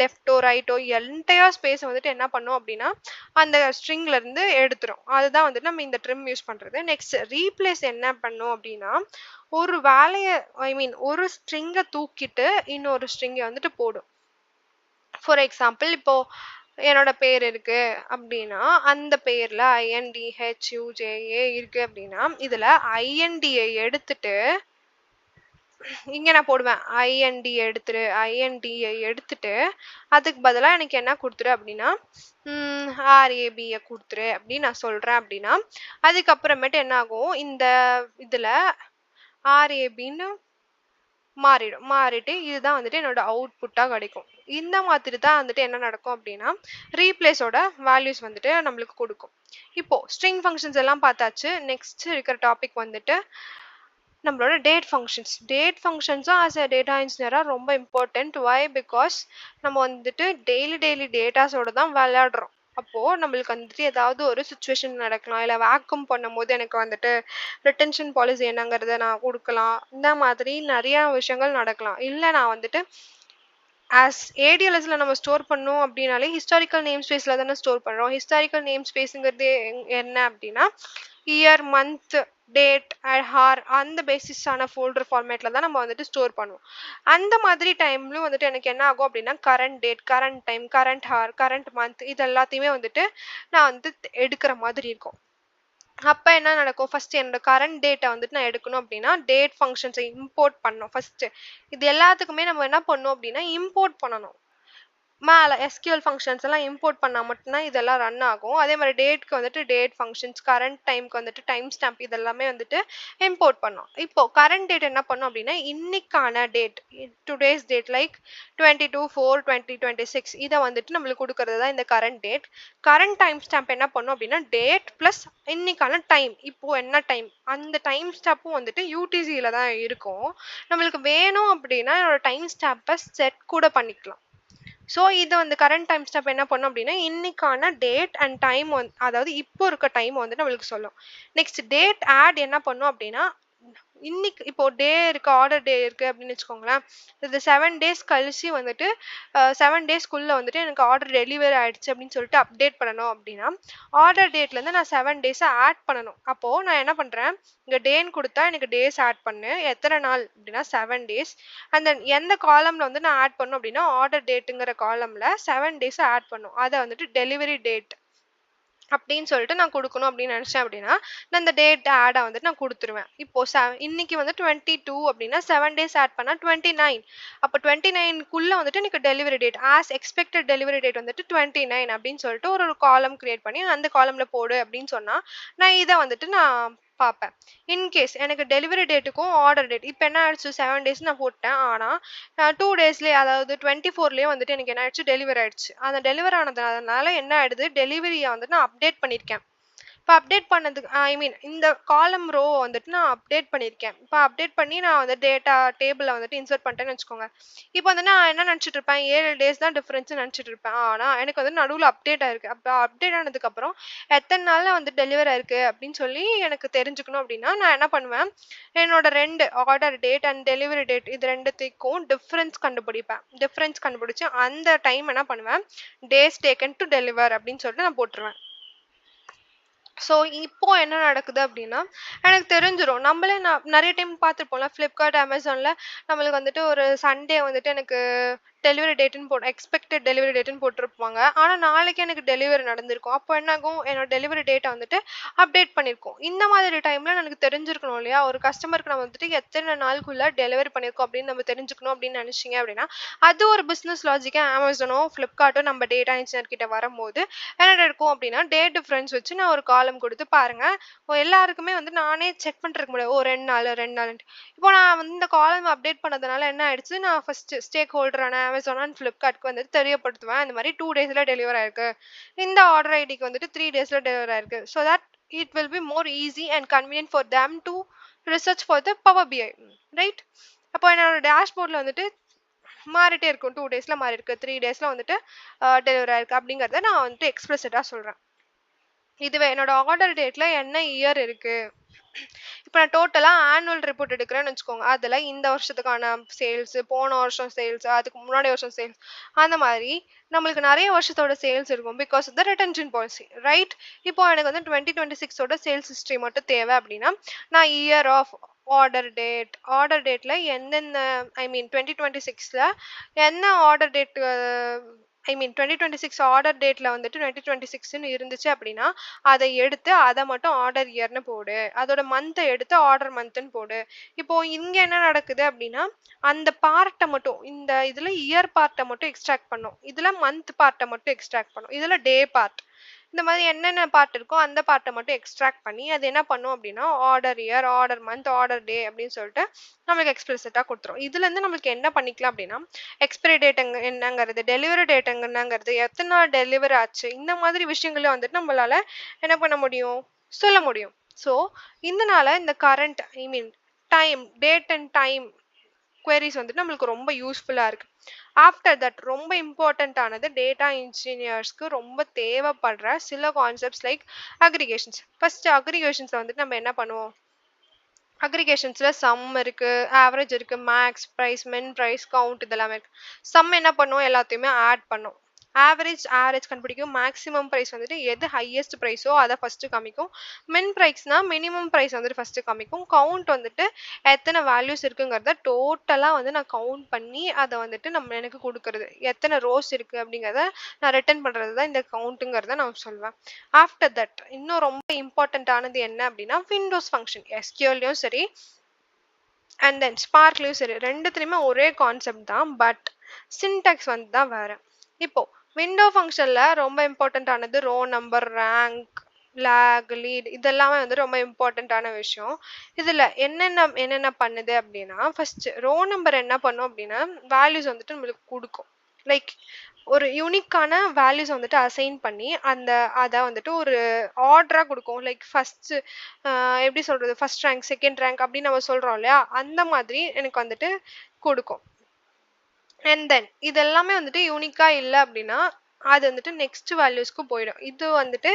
லெஃப்டோ ரைட்டோ என்டையர் ஸ்பேஸ் வந்துட்டு என்ன பண்ணும் அப்படின்னா அந்த ஸ்ட்ரிங்ல இருந்து எடுத்துரும். அதுதான் வந்துட்டு நம்ம இந்த ட்ரிம் யூஸ் பண்றது. நெக்ஸ்ட் ரீப்ளேஸ் என்ன பண்ணும் அப்படின்னா ஒரு வேலையை ஒரு ஸ்ட்ரிங்கை தூக்கிட்டு இன்னொரு ஸ்ட்ரிங்கை வந்துட்டு போடும். ஃபார் எக்ஸாம்பிள் இப்போ என்னோட பேர் இருக்கு அப்படின்னா அந்த பேர்ல INDHUJA இருக்கு அப்படின்னா இதுல INDயை எடுத்துட்டு இங்க நான் போடுவேன் INDயை எடுத்துட்டு அதுக்கு பதிலா எனக்கு என்ன கொடுத்துரு அப்படின்னா RABயை கொடுத்துரு அப்படின்னு நான் சொல்றேன் அப்படின்னா அதுக்கப்புறமேட்டு என்ன ஆகும், இந்த இதுல RABன்னு மாறிட்டு இதுதான் வந்துட்டு என்னோட அவுட்புட்டா கிடைக்கும். இந்த மாதிரி தான் வந்துட்டு என்ன நடக்கும் அப்படின்னா ரீப்ளேஸோட வேல்யூஸ் வந்துட்டு நம்மளுக்கு கொடுக்கும். இப்போ ஸ்ட்ரிங் ஃபங்க்ஷன்ஸ் எல்லாம் பார்த்தாச்சு. நெக்ஸ்ட் இருக்கிற டாபிக் வந்துட்டு நம்மளோட டேட் ஃபங்க்ஷன்ஸும் ஆஸ் அ டேட்டா இன்ஜினியராக ரொம்ப இம்பார்ட்டன்ட். வை? பிகாஸ் நம்ம வந்துட்டு டெய்லி டேட்டாஸோட தான் விளையாடுறோம். அப்போது நம்மளுக்கு வந்துட்டு ஏதாவது ஒரு சுச்சுவேஷன் நடக்கலாம், இல்லை வேக்யூம் பண்ணும்போது எனக்கு வந்துட்டு ரிட்டென்ஷன் பாலிசி என்னங்கிறத நான் கொடுக்கலாம். இந்த மாதிரி நிறையா விஷயங்கள் நடக்கலாம். இல்லை நான் வந்துட்டு ஆஸ் ஏடிஎல்எஸ்ல நம்ம ஸ்டோர் பண்ணோம் அப்படின்னாலே ஹிஸ்டாரிக்கல் நேம் ஸ்பேஸில் தானே ஸ்டோர் பண்ணுறோம். ஹிஸ்டாரிக்கல் நேம் ஸ்பேஸுங்கிறது என்ன அப்படின்னா year, month, date and hour அந்த பேசிஸான ஃபோல்டர் ஃபார்மேட்டில் தான் நம்ம வந்துட்டு ஸ்டோர் பண்ணுவோம். அந்த மாதிரி டைம்லையும் வந்துட்டு எனக்கு என்ன ஆகும் அப்படின்னா current date, current time, current hour, current month இது எல்லாத்தையுமே வந்துட்டு நான் வந்து எடுக்கிற மாதிரி இருக்கும். அப்போ என்ன நடக்கும், ஃபர்ஸ்ட் என்னோட கரண்ட் டேட்டை வந்துட்டு நான் எடுக்கணும் அப்படின்னா டேட் ஃபங்க்ஷன்ஸை இம்போர்ட் பண்ணணும். ஃபர்ஸ்ட் இது எல்லாத்துக்குமே நம்ம என்ன பண்ணணும் அப்படின்னா இம்போர்ட் பண்ணணும். மேலே SQL ஃபங்க்ஷன்ஸ் எல்லாம் இம்போர்ட் பண்ணால் மட்டும்தான் இதெல்லாம் ரன் ஆகும். அதே மாதிரி டேட்க்கு வந்துட்டு டேட் ஃபங்க்ஷன்ஸ், கரண்ட் டைம்க்கு வந்துட்டு டைம் ஸ்டாம்ப் இதெல்லாமே வந்துட்டு இம்போர்ட் பண்ணோம். இப்போ கரண்ட் டேட் என்ன பண்ணும் அப்படின்னா இன்னைக்கான டேட், டுடேஸ் டேட் லைக் 22/4/2026 இதை வந்துட்டு நம்மளுக்கு கொடுக்கறது தான் இந்த current date. Current time stamp என்ன பண்ணும் அப்படின்னா டேட் ப்ளஸ் இன்னைக்கான டைம், இப்போ என்ன டைம் அந்த டைம் ஸ்டாம்பும் வந்துட்டு UTC-ல தான் இருக்கும். நம்மளுக்கு வேணும் அப்படின்னா என்னோட டைம் ஸ்டாம்பை செட் கூட பண்ணிக்கலாம். ஸோ இது வந்து கரண்ட் டைம் ஸ்டாம்ப் என்ன பண்ணும் அப்படின்னா இன்னைக்கான டேட் அண்ட் டைம் அதாவது இப்போ இருக்க டைம் வந்து நம்மளுக்கு சொல்லும். நெக்ஸ்ட் டேட் ஆட் என்ன பண்ணும் அப்படின்னா இன்னைக்கு இப்போ டே இருக்கு, ஆர்டர் டே இருக்கு அப்படின்னு வச்சுக்கோங்களேன். இது 7 days கழிச்சு வந்துட்டு 7 daysக்குள்ள வந்துட்டு எனக்கு ஆர்டர் டெலிவரி ஆயிடுச்சு அப்படின்னு சொல்லிட்டு அப்டேட் பண்ணணும் அப்படின்னா ஆர்டர் டேட்ல இருந்து நான் 7 days ஆட் பண்ணணும். அப்போ நான் என்ன பண்றேன், இங்க டேன்னு கொடுத்தா எனக்கு டேஸ் ஆட் பண்ணு, எத்தனை நாள் அப்படின்னா 7 days. அந்த எந்த காலம்ல வந்து நான் ஆட் பண்ணும் அப்படின்னா ஆர்டர் டேட்டுங்கிற காலம்ல 7 days ஆட் பண்ணும். அதை வந்துட்டு டெலிவரி டேட் அப்படின்னு சொல்லிட்டு நான் கொடுக்கணும் அப்படின்னு நினைச்சேன் அப்படின்னா நான் இந்த டேட் ஆடை வந்துட்டு நான் கொடுத்துருவேன். இப்போ இன்னைக்கு வந்து 22 அப்படின்னா 7 days ஆட் பண்ணா 29. அப்போ 29க்குள்ள வந்துட்டு எனக்கு delivery date as expected delivery date வந்துட்டு 29 அப்படின்னு சொல்லிட்டு ஒரு காலம் கிரியேட் பண்ணி அந்த காலம்ல போடு அப்படின்னு சொன்னா நான் இதை வந்துட்டு நான் பார்ப்பேன். இன்கேஸ் எனக்கு டெலிவரி டேட்டுக்கும் ஆர்டர் டேட் இப்போ என்ன ஆயிடுச்சு 7 days நான் போட்டேன், ஆனால் 2 daysலேயே அதாவது 24லேயே வந்துட்டு எனக்கு என்ன ஆயிடுச்சு டெலிவரி ஆயிடுச்சு. அந்த டெலிவரி ஆனதுனால என்ன ஆயிடுது டெலிவரியை வந்துட்டு நான் அப்டேட் பண்ணியிருக்கேன். இப்போ அப்டேட் பண்ணதுக்கு இந்த காலம் ரோ வந்துட்டு நான் அப்டேட் பண்ணியிருக்கேன். இப்போ அப்டேட் பண்ணி நான் வந்து டேட்டா டேபிளில் வந்துட்டு இன்சர்ட் பண்ணிட்டேன்னு வச்சுக்கோங்க. இப்போ வந்து நான் என்ன நினச்சிட்டு இருப்பேன் 7 days தான் டிஃப்ரென்ஸ் நினச்சிட்டு இருப்பேன். ஆனால் எனக்கு வந்து நடுவில் அப்டேட் ஆயிருக்கு. அப்போ அப்டேட் ஆனதுக்கப்புறம் எத்தனை நாளில் வந்து டெலிவரி ஆயிருக்கு அப்படின்னு சொல்லி எனக்கு தெரிஞ்சுக்கணும் அப்படின்னா நான் என்ன பண்ணுவேன், என்னோட 2 order date and delivery date இது ரெண்டுத்துக்கும் டிஃப்ரென்ஸ் கண்டுபிடிச்சு அந்த டைம் என்ன பண்ணுவேன் டேஸ் டேக்கன் டு டெலிவர் அப்படின்னு சொல்லிட்டு நான் போட்டுருவேன். ஸோ இப்போ என்ன நடக்குது அப்படின்னா எனக்கு தெரிஞ்சிரும் நம்மளே நிறைய டைம் பார்த்துருப்போம்ல ஃப்ளிப்கார்ட் அமேசானில் நம்மளுக்கு வந்துட்டு ஒரு சண்டே வந்துட்டு எனக்கு டெலிவரி டேட்டுன்னு எக்ஸ்பெக்டட் டெலிவரி டேட்டுன்னு போட்டிருப்பாங்க. ஆனால் நாளைக்கு எனக்கு டெலிவரி நடந்திருக்கும். அப்போ என்னாகும், என்னோட டெலிவரி டேட்டை வந்துட்டு அப்டேட் பண்ணியிருக்கோம். இந்த மாதிரி டைமில் எனக்கு தெரிஞ்சிருக்கணும் இல்லையா, ஒரு கஸ்டமருக்கு நம்ம வந்துட்டு எத்தனை நாளுக்குள்ள டெலிவரி பண்ணியிருக்கோம் அப்படின்னு நம்ம தெரிஞ்சுக்கணும் அப்படின்னு நினச்சிங்க அப்படின்னா, அது ஒரு பிஸ்னஸ் லாஜிக்காக அமேசானோ ஃப்ளிப்கார்ட்டோ நம்ம டேட்டா இன்ஜினியர் கிட்ட வரும்போது என்ன இருக்கும் அப்படின்னா, டேட் டிஃபரன்ஸ் வச்சு நான் ஒரு காலம் கொடுத்து பாருங்க, எல்லாருக்குமே வந்து நானே செக் பண்ணிருக்க முடியாது. ஓ 2 நாள் 2 நாள்ன்ட்டு. இப்போ நான் வந்து இந்த காலம் அப்டேட் பண்ணதுனால என்ன ஆயிடுச்சு, நான் ஃபர்ஸ்ட் ஸ்டேக் ஹோல்டரான அமேசான் அண்ட் ஃப்ளிப்கார்ட்க்கு வந்துட்டு தெரியப்படுத்துவேன். இந்த மாதிரி 2 டேஸ்ல டெலிவர் ஆயிருக்கு. இந்த ஆர்டர் ஐடிக்கு வந்துட்டு 3 டேஸ்ல டெலிவர் ஆயிருக்கு. So that it will be more easy and convenient for them to research for the power BI, right? அப்போ என்னோட டேஷ்போர்டில் வந்துட்டு மாறிட்டே இருக்கும். 2 டேஸ்ல மாறி இருக்கு, 3 டேஸ்ல வந்துட்டு டெலிவரி ஆயிருக்கு அப்படிங்கறத நான் வந்துட்டு எக்ஸ்பிளிசிட்டா சொல்றேன். இதுவே என்னோட ஆர்டர் டேட்ல என்ன இயர் இருக்கு, இப்போ நான் டோட்டலா ஆனுவல் ரிப்போர்ட் எடுக்கிறேன்னு வச்சுக்கோங்க. அதுல இந்த வருஷத்துக்கான சேல்ஸ், போன வருஷம் சேல்ஸ், அதுக்கு முன்னாடி வருஷம் சேல்ஸ், அந்த மாதிரி நம்மளுக்கு நிறைய வருஷத்தோட சேல்ஸ் இருக்கும். Because of the retention policy, right? இப்போ எனக்கு வந்து 2026ஓட சேல்ஸ் ஹிஸ்ட்ரி மட்டும் தேவை அப்படின்னா, நான் இயர் ஆஃப் ஆர்டர் டேட்ல எந்தெந்த, ஐ மீன் 2026ல என்ன ஆர்டர் டேட், ஐ மீன் 2026 ஆர்டர் டேட்ல வந்துட்டு 2026ன்னு இருந்துச்சு அப்படின்னா, அதை எடுத்து அதை மட்டும் ஆர்டர் இயர்னு போடு, அதோட மந்த்தை எடுத்து ஆர்டர் மந்த்னு போடு. இப்போ இங்க என்ன நடக்குது அப்படின்னா, அந்த பார்ட்டை மட்டும், இந்த இதுல இயர் பார்ட்டை மட்டும் எக்ஸ்ட்ராக்ட் பண்ணும், இதுல மந்த் பார்ட்டை மட்டும் எக்ஸ்ட்ராக்ட் பண்ணும், இதுல டே பார்ட், இந்த மாதிரி என்னென்ன பார்ட் இருக்கோ அந்த பார்ட்டை மட்டும் எக்ஸ்ட்ராக்ட் பண்ணி அது என்ன பண்ணும் அப்படின்னா, order year, order month, order day அப்படின்னு சொல்லிட்டு நம்மளுக்கு எக்ஸ்பிளிசிட்டா கொடுத்துரும். இதுல இருந்து நம்மளுக்கு என்ன பண்ணிக்கலாம் அப்படின்னா, எக்ஸ்பைரி டேட் என்னங்கிறது, டெலிவரி டேட் என்னங்கிறது, எத்தனை நாள் டெலிவரி ஆச்சு, இந்த மாதிரி விஷயங்களும் வந்துட்டு நம்மளால என்ன பண்ண முடியும், சொல்ல முடியும். ஸோ இதனால இந்த current, I mean time, date and time queries வந்துட்டு நம்மளுக்கு ரொம்ப யூஸ்ஃபுல்லா இருக்கு. ஆஃப்டர் தட் ரொம்ப இம்பார்ட்டன்ட் ஆனது டேட்டா இன்ஜினியர்ஸ்க்கு ரொம்ப தேவைப்படுற சில கான்செப்ட்ஸ் லைக் அக்ரிகேஷன்ஸ். ஃபர்ஸ்ட் அக்ரிகேஷன்ஸ்ல வந்துட்டு நம்ம என்ன பண்ணுவோம், அக்ரிகேஷன்ஸ்ல சம் இருக்கு, ஆவரேஜ் இருக்கு, மேக்ஸ் பிரைஸ், மின் பிரைஸ், கவுண்ட், இதெல்லாமே இருக்கு. சம் என்ன பண்ணும், எல்லாத்தையுமே ஆட் பண்ணும். ஆவரேஜ் கண்டுபிடிக்கும். மேக்ஸிமம் பிரைஸ் வந்துட்டு எது ஹையஸ்ட் பிரைஸோ அதை ஃபர்ஸ்ட் காமிக்கும். மின் பிரைஸ்னா மினிமம் பிரைஸ் வந்துட்டு ஃபர்ஸ்ட் காமிக்கும். கவுண்ட் வந்துட்டு எத்தனை வேல்யூஸ் இருக்குங்கிறத டோட்டலா வந்து நான் கவுண்ட் பண்ணி அதை வந்துட்டு நம்ம எனக்கு கொடுக்கறது, எத்தனை ரோஸ் இருக்கு அப்படிங்கிறத நான் ரிட்டர்ன் பண்றது தான் இந்த கவுண்ட்டுங்கிறத நான் சொல்லுவேன். ஆஃப்டர் தட் இன்னும் ரொம்ப இம்பார்ட்டன்ட் ஆனது என்ன அப்படின்னா, விண்டோஸ் ஃபங்க்ஷன். எஸ்கியூஎல்லையும் சரி அண்ட் தென் ஸ்பார்க்லையும் சரி, ரெண்டுத்துலையுமே ஒரே கான்செப்ட் தான், பட் சின்டாக்ஸ் வந்து தான் வேற. இப்போ விண்டோ ஃபங்க்ஷன்ல ரொம்ப இம்பார்ட்டன்ட் ஆனது row number, rank, lag, lead, இதெல்லாமே வந்து ரொம்ப இம்பார்ட்டன்டான விஷயம். இதுல என்னென்ன பண்ணுது அப்படின்னா, ஃபர்ஸ்ட் ரோ நம்பர் என்ன பண்ணும் அப்படின்னா, வேல்யூஸ் வந்துட்டு நம்மளுக்கு கொடுக்கும். லைக் ஒரு யூனிக்கான வேல்யூஸ் வந்துட்டு அசைன் பண்ணி அதை வந்துட்டு ஒரு ஆர்டரா கொடுக்கும். லைக் ஃபர்ஸ்ட் எப்படி சொல்றது, ஃபர்ஸ்ட் ரேங்க், செகண்ட் ரேங்க் அப்படின்னு நம்ம சொல்றோம் இல்லையா, அந்த மாதிரி எனக்கு வந்துட்டு கொடுக்கும். அண்ட் தென் இது எல்லாமே வந்துட்டு யூனிக்கா இல்லை அப்படின்னா அது வந்துட்டு நெக்ஸ்ட் வேல்யூஸ்க்கு போயிடும். இது வந்துட்டு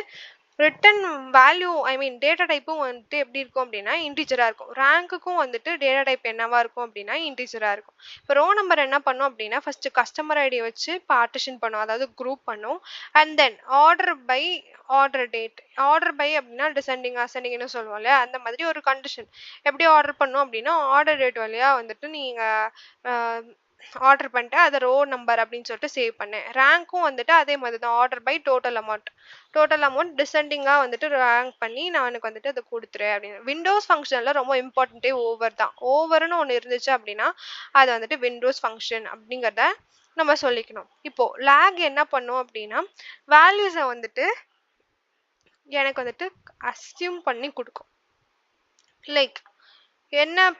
ரிட்டன் வேல்யூ, ஐ மீன் டேட்டா டைப்பும் வந்துட்டு எப்படி இருக்கும் அப்படின்னா இன்டிஜரா இருக்கும். ரேங்க்குக்கும் வந்துட்டு டேட்டா டைப் என்னவா இருக்கும் அப்படின்னா இன்டிஜரா இருக்கும். இப்போ ரோ நம்பர் என்ன பண்ணும் அப்படின்னா, ஃபர்ஸ்ட் கஸ்டமர் ஐடியை வச்சு பார்ட்டிஷன் பண்ணும், அதாவது குரூப் பண்ணும். And then order by order date, order by அப்படின்னா டிசெண்டிங் அசெண்டிங்னு சொல்லுவோம் இல்லையா, அந்த மாதிரி ஒரு கண்டிஷன் எப்படி ஆர்டர் பண்ணும் அப்படின்னா, ஆர்டர் டேட் வழியா வந்துட்டு நீங்க ஆர்டர் பண்ணிட்டேன், அதை ரோ நம்பர் அப்படின்னு சொல்லிட்டு சேவ் பண்ணேன். ரேங்க்கும் வந்துட்டு அதே மாதிரி தான், ஆர்டர் பை டோட்டல் அமௌண்ட் டிசெண்டிங்காக வந்துட்டு ரேங்க் பண்ணி நான் எனக்கு வந்துட்டு அதை கொடுத்துரு அப்படின்னு. விண்டோஸ் ஃபங்க்ஷனில் ரொம்ப இம்பார்ட்டன்ட்டே ஓவர் தான். ஓவர்னு ஒன்று இருந்துச்சு அப்படின்னா அது வந்துட்டு விண்டோஸ் ஃபங்க்ஷன் அப்படிங்கிறத நம்ம சொல்லிக்கணும். இப்போ லேக் என்ன பண்ணும் அப்படின்னா, வேல்யூஸை வந்துட்டு எனக்கு வந்துட்டு அஸ்யூம் பண்ணி கொடுக்கும். லைக் என்ன,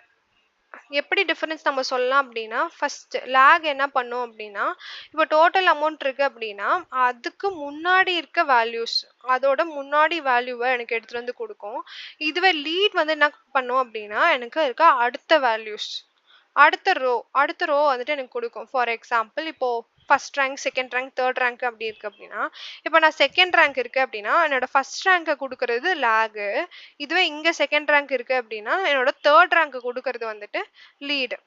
எப்படி டிஃபரன்ஸ் நம்ம சொல்லலாம் அப்படின்னா, ஃபர்ஸ்ட் லேக் என்ன பண்ணும் அப்படின்னா, இப்போ டோட்டல் அமௌண்ட் இருக்கு அப்படின்னா அதுக்கு முன்னாடி இருக்க வேல்யூஸ், அதோட முன்னாடி வேல்யூவை எனக்கு எடுத்துட்டு வந்து கொடுக்கும். இதுவே லீட் வந்து என்ன பண்ணும் அப்படின்னா, எனக்கு இருக்க அடுத்த வேல்யூஸ், அடுத்த ரோ வந்துட்டு எனக்கு கொடுக்கும். ஃபார் எக்ஸாம்பிள் இப்போ first rank, second rank, third rank அப்படி இருக்கு அப்படின்னா, இப்போ நான் செகண்ட் ரேங்க் இருக்கு அப்படின்னா என்னோட ஃபர்ஸ்ட் ரேங்கை கொடுக்கறது லேகு. இதுவே இங்க செகண்ட் ரேங்க் இருக்கு அப்படின்னா என்னோட தேர்ட் ரேங்க் கொடுக்கறது வந்துட்டு lead.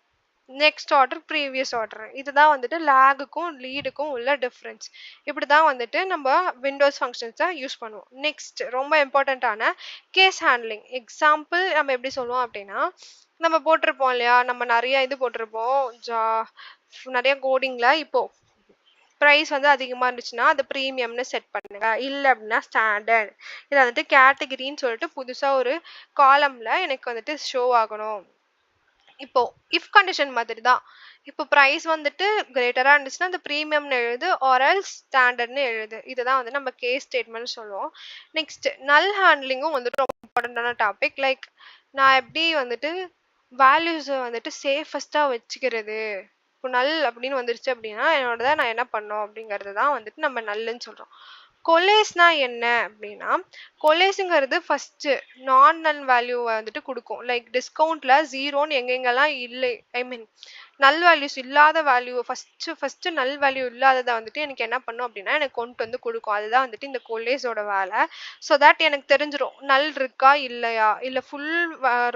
Next order previous order. இதுதான் வந்துட்டு லேகுக்கும் லீடுக்கும் உள்ள டிஃப்ரென்ஸ். இப்படி தான் வந்துட்டு நம்ம விண்டோஸ் ஃபங்க்ஷன்ஸை யூஸ் பண்ணுவோம். நெக்ஸ்ட் ரொம்ப இம்பார்ட்டண்ட்டான கேஸ் ஹேண்ட்லிங். எக்ஸாம்பிள் நம்ம எப்படி சொல்லுவோம் அப்படின்னா, நம்ம போட்டிருப்போம் இல்லையா, நம்ம நிறைய இது போட்டிருப்போம் நிறைய கோடிங்கில். இப்போ ப்ரைஸ் வந்து அதிகமாக இருந்துச்சுன்னா அது ப்ரீமியம்னு செட் பண்ணுங்க, இல்லை அப்படின்னா ஸ்டாண்டர்ட். இதை வந்துட்டு கேட்டகிரின்னு சொல்லிட்டு புதுசாக ஒரு காலமில் எனக்கு வந்துட்டு ஷோ ஆகணும். இப்போ இஃப் கண்டிஷன் மாதிரி தான். இப்போ ப்ரைஸ் வந்துட்டு கிரேட்டராக இருந்துச்சுன்னா அது ப்ரீமியம்னு எழுது, ஆர்எல்ஸ் ஸ்டாண்டர்ட்னு எழுது. இதுதான் வந்து நம்ம கேஸ் ஸ்டேட்மெண்ட் சொல்லுவோம். நெக்ஸ்ட் நல் ஹேண்ட்லிங்கும் வந்துட்டு ரொம்ப இம்பார்ட்டண்டான டாபிக். லைக் நான் எப்படி வந்துட்டு வேல்யூஸை வந்துட்டு சேஃபஸ்ட்டாக வச்சுக்கிறது. இப்போ நல் அப்படின்னு வந்துருச்சு அப்படின்னா என்னோட நான் என்ன பண்ணோம் அப்படிங்கிறது தான் வந்துட்டு நம்ம நல்லுன்னு சொல்கிறோம். கொலேஸ்னா என்ன அப்படின்னா, கொலேஸுங்கிறது ஃபர்ஸ்ட் நான் நல் வேல்யூவை வந்துட்டு கொடுக்கும். லைக் டிஸ்கவுண்ட்ல ஜீரோன்னு எங்கெங்கெல்லாம் இல்லை, ஐ மீன் நல் வேல்யூஸ் இல்லாத வேல்யூ ஃபர்ஸ்ட் நல் வேல்யூ இல்லாததை வந்துட்டு எனக்கு என்ன பண்ணும் அப்படின்னா எனக்கு கொண்டு வந்து கொடுக்கும். அதுதான் வந்துட்டு இந்த கொலேஸோட வேலை. ஸோ தட் எனக்கு தெரிஞ்சிடும் நல் இருக்கா இல்லையா, இல்லை ஃபுல்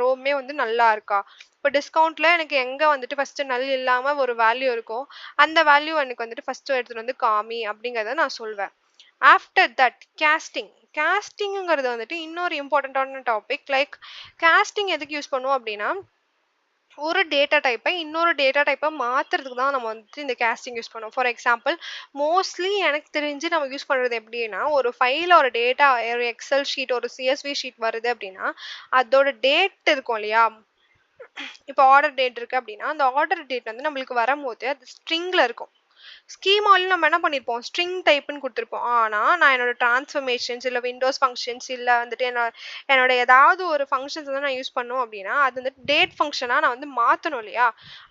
ரோமே வந்து நல்லா இருக்கா. இப்போ டிஸ்கவுண்ட்ல எனக்கு எங்க வந்துட்டு ஃபர்ஸ்ட் நல் இல்லாம ஒரு வேல்யூ இருக்கோ அந்த வேல்யூ எனக்கு வந்துட்டு ஃபர்ஸ்ட் எடுத்துட்டு வந்து காமி அப்படிங்கிறத நான் சொல்வேன். ஆஃப்டர் தட் கேஸ்டிங்கிறது வந்துட்டு இன்னொரு இம்பார்ட்டண்ட்டான டாபிக். லைக் கேஸ்டிங் எதுக்கு யூஸ் பண்ணுவோம் அப்படின்னா, ஒரு டேட்டா டைப்பை இன்னொரு டேட்டா டைப்பை மாற்றுறதுக்கு தான் நம்ம வந்துட்டு இந்த கேஸ்டிங் யூஸ் பண்ணுவோம். ஃபார் எக்ஸாம்பிள் மோஸ்ட்லி எனக்கு தெரிஞ்சு நம்ம யூஸ் பண்ணுறது எப்படின்னா, ஒரு ஃபைலில் ஒரு டேட்டா ஒரு எக்ஸல் ஷீட் ஒரு சிஎஸ்வி ஷீட் வருது அப்படின்னா அதோட டேட் இருக்கும் இல்லையா. இப்போ ஆர்டர் டேட் இருக்குது அப்படின்னா அந்த ஆர்டர் டேட் வந்து நம்மளுக்கு வரும்போது அது ஸ்ட்ரிங்கில் இருக்கும். ஸ்கீமாலையும் நம்ம என்ன பண்ணியிருப்போம், ஸ்ட்ரிங் டைப்புன்னு கொடுத்துருப்போம். ஆனால் நான் என்னோட டிரான்ஸ்ஃபர்மேஷன்ஸ் இல்லை விண்டோஸ் ஃபங்க்ஷன்ஸ் இல்லை வந்துட்டு என்னோட ஏதாவது ஒரு ஃபங்க்ஷன்ஸ் வந்து நான் யூஸ் பண்ணோம் அப்படின்னா அது வந்து டேட் ஃபங்க்ஷனாக நான் வந்து மாற்றணும் இல்லையா.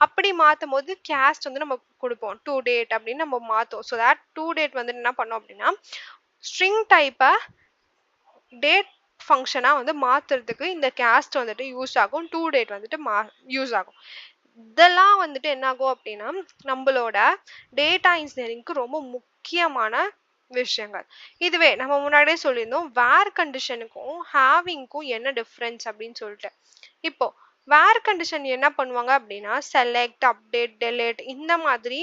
அப்படி மாற்றும் போது கேஸ்ட் வந்து நம்ம கொடுப்போம் டு டேட் அப்படின்னு நம்ம மாற்றோம். ஸோ தட் டு டேட் வந்து என்ன பண்ணோம் அப்படின்னா ஸ்ட்ரிங் டைப்பை டேட் ஃபங்க்ஷனாக வந்து மாற்றுறதுக்கு இந்த கேஸ்ட் வந்துட்டு யூஸ் ஆகும், டு டேட் வந்துட்டு யூஸ் ஆகும். இதெல்லாம் வந்துட்டு என்ன ஆகும் அப்படின்னா நம்மளோட டேட்டா இன்ஜினியரிங்க்கு ரொம்ப முக்கியமான விஷயங்கள். இதுவே நம்ம முன்னாடியே சொல்லியிருந்தோம் வேர் கண்டிஷனுக்கும் ஹேவிங்க்கும் என்ன டிஃப்ரென்ஸ் அப்படின்னு சொல்லிட்டு. இப்போ வேர் கண்டிஷன் என்ன பண்ணுவாங்க அப்படின்னா செலக்ட் அப்டேட் டெலேட் இந்த மாதிரி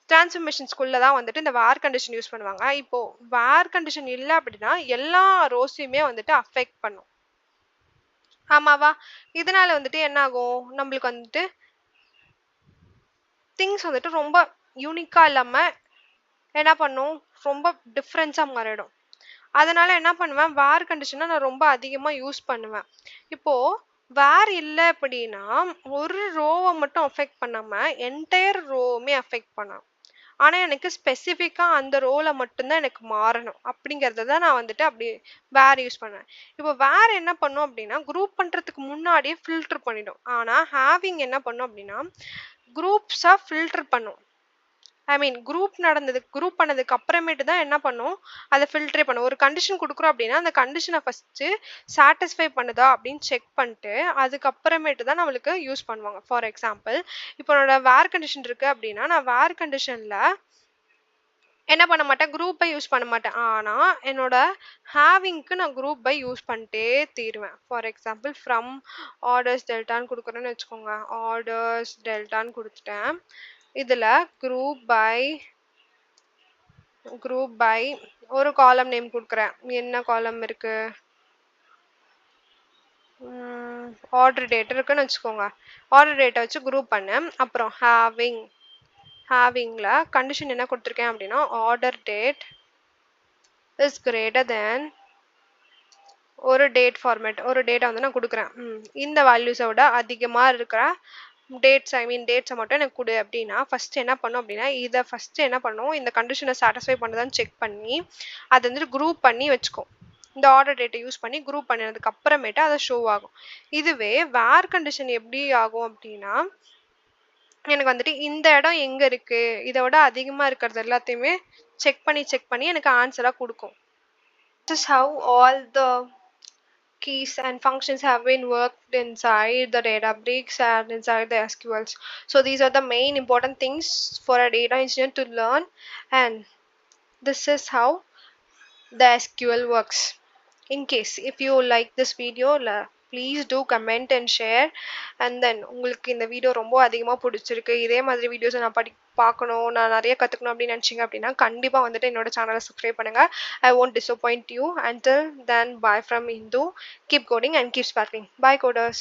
டிரான்ஸ்ஃபர்மேஷன்ஸ்குள்ள தான் வந்துட்டு இந்த வேர் கண்டிஷன் யூஸ் பண்ணுவாங்க. இப்போ வேர் கண்டிஷன் இல்லை அப்படின்னா எல்லா ரோஸையுமே வந்துட்டு அஃபெக்ட் பண்ணும். ஆமாவா. இதனால வந்துட்டு என்ன ஆகும், நம்மளுக்கு வந்துட்டு திங்ஸ் வந்துட்டு ரொம்ப யூனிக்கா இல்லாம என்ன பண்ணும், ரொம்ப டிஃப்ரென்ஸா மாறிடும். அதனால என்ன பண்ணுவேன், வேர் கண்டிஷனை நான் ரொம்ப அதிகமா யூஸ் பண்ணுவேன். இப்போ வேர் இல்லை அப்படின்னா ஒரு ரோவை மட்டும் அஃபெக்ட் பண்ணாம என்டையர் ரோவுமே அஃபெக்ட் பண்ணாம். ஆனா எனக்கு ஸ்பெசிஃபிக்கா அந்த ரோல மட்டும்தான் எனக்கு மாறணும் அப்படிங்கறத தான் நான் வந்துட்டு அப்படி வேர் யூஸ் பண்ணுவேன். இப்போ வேர் என்ன பண்ணும் அப்படின்னா குரூப் பண்றதுக்கு முன்னாடியே ஃபில்டர் பண்ணிடும். ஆனா ஹேவிங் என்ன பண்ணும் அப்படின்னா குரூப்ஸா ஃபில்டர் பண்ணும். ஐ மீன் குரூப் பண்ணதுக்கு அப்புறமேட்டு தான் என்ன பண்ணும், அதை ஃபில்டரே பண்ணும். ஒரு கண்டிஷன் கொடுக்குறோம் அப்படின்னா அந்த கண்டிஷனை ஃபர்ஸ்ட் சாட்டிஸ்ஃபை பண்ணுதா அப்படின்னு செக் பண்ணிட்டு அதுக்கப்புறமேட்டு தான் நம்மளுக்கு யூஸ் பண்ணுவாங்க. ஃபார் எக்ஸாம்பிள் இப்போ என்னோட வேர் கண்டிஷன் இருக்கு அப்படின்னா நான் வேர் கண்டிஷன்ல என்ன பண்ண மாட்டேன், குரூப் பை யூஸ் பண்ண மாட்டேன். ஆனா என்னோட ஹேவிங்க்கு நான் குரூப் பை யூஸ் பண்ணிட்டே தீருவேன். ஃபார் எக்ஸாம்பிள் ஃப்ரம் ஆர்டர்ஸ் டெல்டான்னு கொடுக்குறேன்னு வச்சுக்கோங்க. ஆர்டர்ஸ் டெல்டான்னு கொடுத்துட்டேன். இதுல குரூப் பை ஒரு காலம் நேம் கொடுக்குறேன். என்ன காலம் இருக்கு, ஆர்டர் டேட் இருக்குன்னு வச்சுக்கோங்க. ஆர்டர் டேட்டை வச்சு குரூப் பண்ணேன். அப்புறம் ஹேவிங்ல கண்டிஷன் என்ன கொடுத்துருக்கேன் அப்படின்னா order date is greater than ஒரு டேட் ஃபார்மேட், ஒரு டேட்டை வந்து நான் கொடுக்குறேன். இந்த வேல்யூஸை விட அதிகமாக இருக்கிற டேட்ஸை மட்டும் எனக்கு கொடு அப்படின்னா ஃபர்ஸ்ட் என்ன பண்ணும் அப்படின்னா இதை ஃபர்ஸ்ட் என்ன பண்ணும், இந்த கண்டிஷனை சாட்டிஸ்ஃபை பண்ணுதான்னு செக் பண்ணி அதை வந்துட்டு குரூப் பண்ணி வச்சுக்கும். இந்த ஆர்டர் டேட்டை யூஸ் பண்ணி குரூப் பண்ணினதுக்கு அப்புறமேட்டு அதை ஷோ ஆகும். இதுவே வேர் கண்டிஷன் எப்படி ஆகும் அப்படின்னா எனக்கு வந்துட்டு இந்த இடம் எங்க இருக்கு இதை விட அதிகமா இருக்கிறது எல்லாத்தையுமே செக் பண்ணி எனக்கு ஆன்சரா கொடுக்கும். This is how all the keys and functions have been worked inside the Databricks and inside the SQLs. So these are the main important things for a data engineer to learn, and this is how the SQL works. In case if you like this video, please do comment and share. And then உங்களுக்கு இந்த video ரொம்ப அதிகமாக பிடிச்சிருக்கு, இதே மாதிரி வீடியோஸை நான் பார்க்கணும், நான் நிறைய கற்றுக்கணும் அப்படின்னு நினச்சிங்க அப்படின்னா கண்டிப்பாக வந்துட்டு என்னோட சேனலை சப்ஸ்கிரைப் பண்ணுங்கள். I won't disappoint you. Until then, bye from Hindu. Keep coding and keep sparkling. Bye coders.